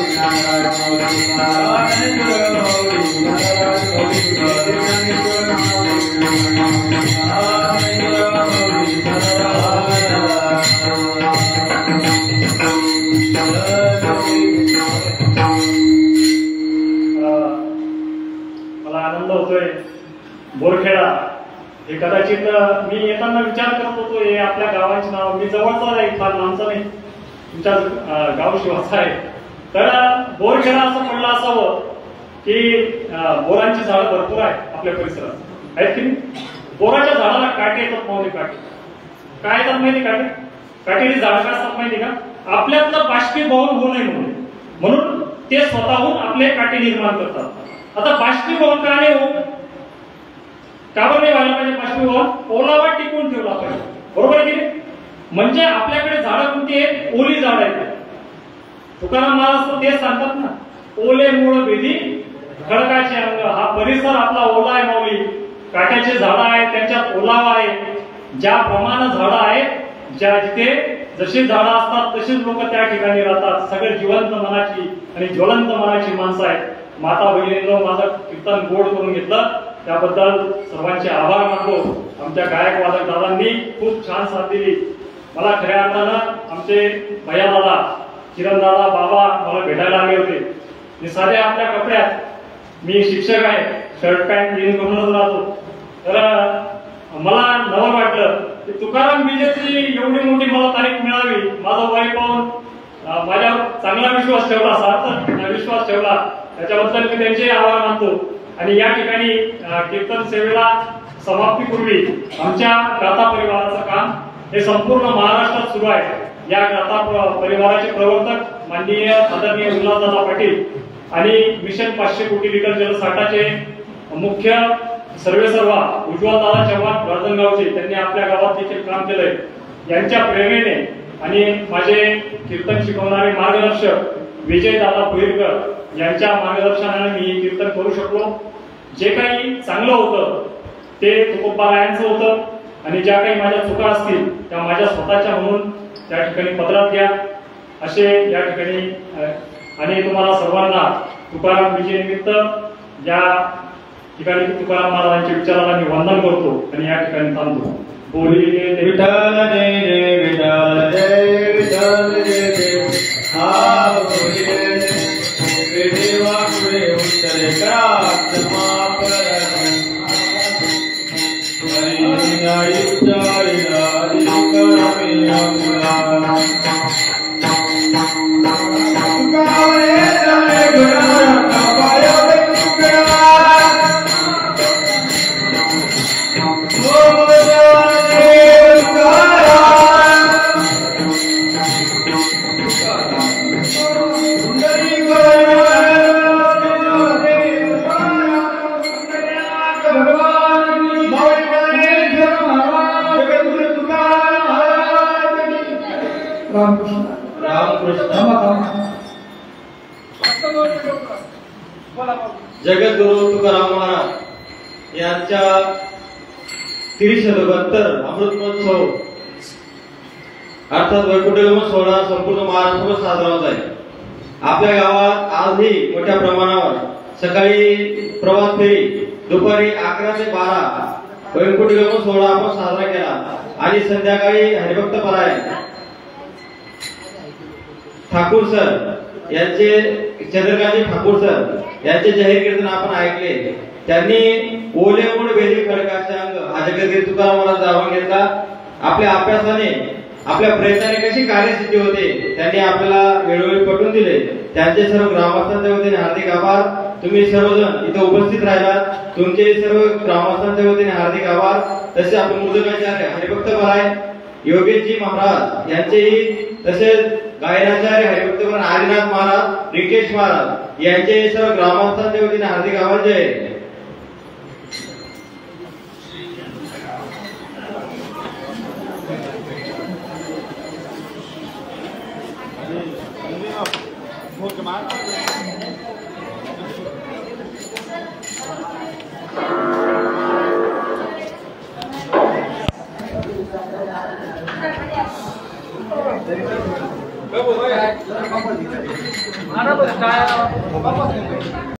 [SPEAKER 1] मला आनंद होतोय. बोरखेडा हे कदाचित मी येताना विचार करत होतो, हे आपल्या गावाचे नाव, मी जवळचा आहे, फार लांबचा नाही, तुमच्या गाव शिवाचा आहे. तर बोरखेडा असं पडलं असावं की बोरांची झाडं भरपूर आहे आपल्या परिसरात, आहेत की नाही. बोराच्या झाडाला काटे येतात, माऊली काटे. काय येतात माहिती? काटे. काटेची झाड काय असतात माहिती का? आपल्यातलं बाष्पीभवन होऊ नये म्हणून ते स्वतःहून आपले काटे निर्माण करतात. आता बाष्पीभवन का नाही होऊ? का बरं नाही व्हायला पाहिजे बाष्पीभवन? ओलावा टिकून ठेवला पाहिजे, बरोबर आहे की नाही? म्हणजे आपल्याकडे झाडं कोणती आहेत? ओली झाडं आहेत. तुकाराम महाराज तेच सांगतात ना, ओले मूळ बेदी खडकाचे अंग. हा परिसर आपला ओला आहे माऊली. काट्याचे झाडं आहेत, त्यांच्यात ओलावा आहे. ज्या प्रमाणे झाडं आहेत, ज्या जिथे जशी झाडं असतात तशीच लोक त्या ठिकाणी राहतात. सगळे जिवंत मनाची आणि ज्वलंत मनाची माणसं आहेत. माता भगिनींनो, माझं कीर्तन गोड करून घेतलं त्याबद्दल सर्वांचे आभार मानतो. आमच्या गायक वादक दादांनी खूप छान साथ दिली. मला खऱ्या अर्थानं आमचे भैया दादा, किरण दादा, बाबा मला भेटायला आले होते. मी साध्या आपल्या कपड्यात, मी शिक्षक आहे, शर्ट पॅन्ट क्लीन करूनच राहतो. तर मला नवं वाटलं की तुकाराम बीजेची एवढी मोठी मला तारीख मिळावी. माझं वय पाहून माझ्यावर चांगला विश्वास ठेवला, सार्थ विश्वास ठेवला, त्याच्याबद्दल मी त्यांचे आभार मानतो. आणि या ठिकाणी कीर्तन सेवेला समाप्तीपूर्वी आमच्या गाथा परिवाराचं काम हे संपूर्ण महाराष्ट्रात सुरू आहे. या गाथा परिवाराचे प्रवर्तक माननीय आदरणीय उल्हासदादा पाटील आणि मिशन 500 कोटी लिटर जलसाठाचे मुख्य सर्वेसर्वा उज्ज्वलदादा चव्हाण राजनगावचे, त्यांनी आपल्या गावात देखील काम केलंय. यांच्या प्रेरणेने आणि माझे कीर्तन शिकवणारे मार्गदर्शक विजयदादा भोईरकर यांच्या मार्गदर्शनाने मी कीर्तन करू शकलो. जे काही चांगलं होतं ते तुकोबारायांचं होतं आणि ज्या काही माझ्या चुका असतील त्या माझ्या स्वतःच्या म्हणून त्या ठिकाणी पदरात घ्या असे या ठिकाणी. आणि तुम्हाला सर्वांना तुकाराम विजयनिमित्त या ठिकाणी तुकाराम महाराजांच्या विचाराला मी वंदन करतो आणि या ठिकाणी थांबतो. बोलिले
[SPEAKER 3] विठ्ठल जय जय विठ्ठल जय विठ्ठल जय जय. हा बोलिले देवा पुढे उत्तरे कात मापर हरी हरी चारी हरी करमी अमुला तुकारे जय गुणा कपाय तुकरा ओ जय तुकारा सुंदरी जगद्गुरु तुकाराम महाराज यांच्या 372 अमृत महोत्सव अर्थात वैकुंठगमन सोहळा संपूर्ण महाराष्ट्रावर साजरा होत आहे. आपल्या गावात आजही मोठ्या प्रमाणावर सकाळी प्रभात फेरी, दुपारी 11 ते 12 वैकुंठगमन सोहळा आपण साजरा केला आणि संध्याकाळी हरिभक्त परायण ठाकूर सर यांचे, चंद्रकांत ठाकूर सर यांचे जाहीर कीर्तन आपण ऐकले. त्यांनी ओले मूळ वेदी खडकाचे अंग हा जगद्गुरु तुकाराम महाराज जाणून घेतला. आपल्या अभ्यासाने, आपल्या प्रयत्नाने कशी कार्यसिद्धी होते त्यांनी आपल्याला वेळोवेळी पटवून दिले. त्यांचे सर्व ग्रामस्थांच्या वतीने हार्दिक आभार. तुम्ही सर्वजण इथे उपस्थित राहिलात, तुमचे सर्व ग्रामस्थांच्या वतीने हार्दिक आभार. तसे आपले मृदंगाचार्य हरिभक्त बराय योगेशजी महाराज यांचेही, तसेच गायनाचार्य हरिभक्त बराय आदिनाथ महाराज, रिकेश महाराज यांचे सर्व ग्रामस्थांच्या वतीने हार्दिक आवाहन आहे.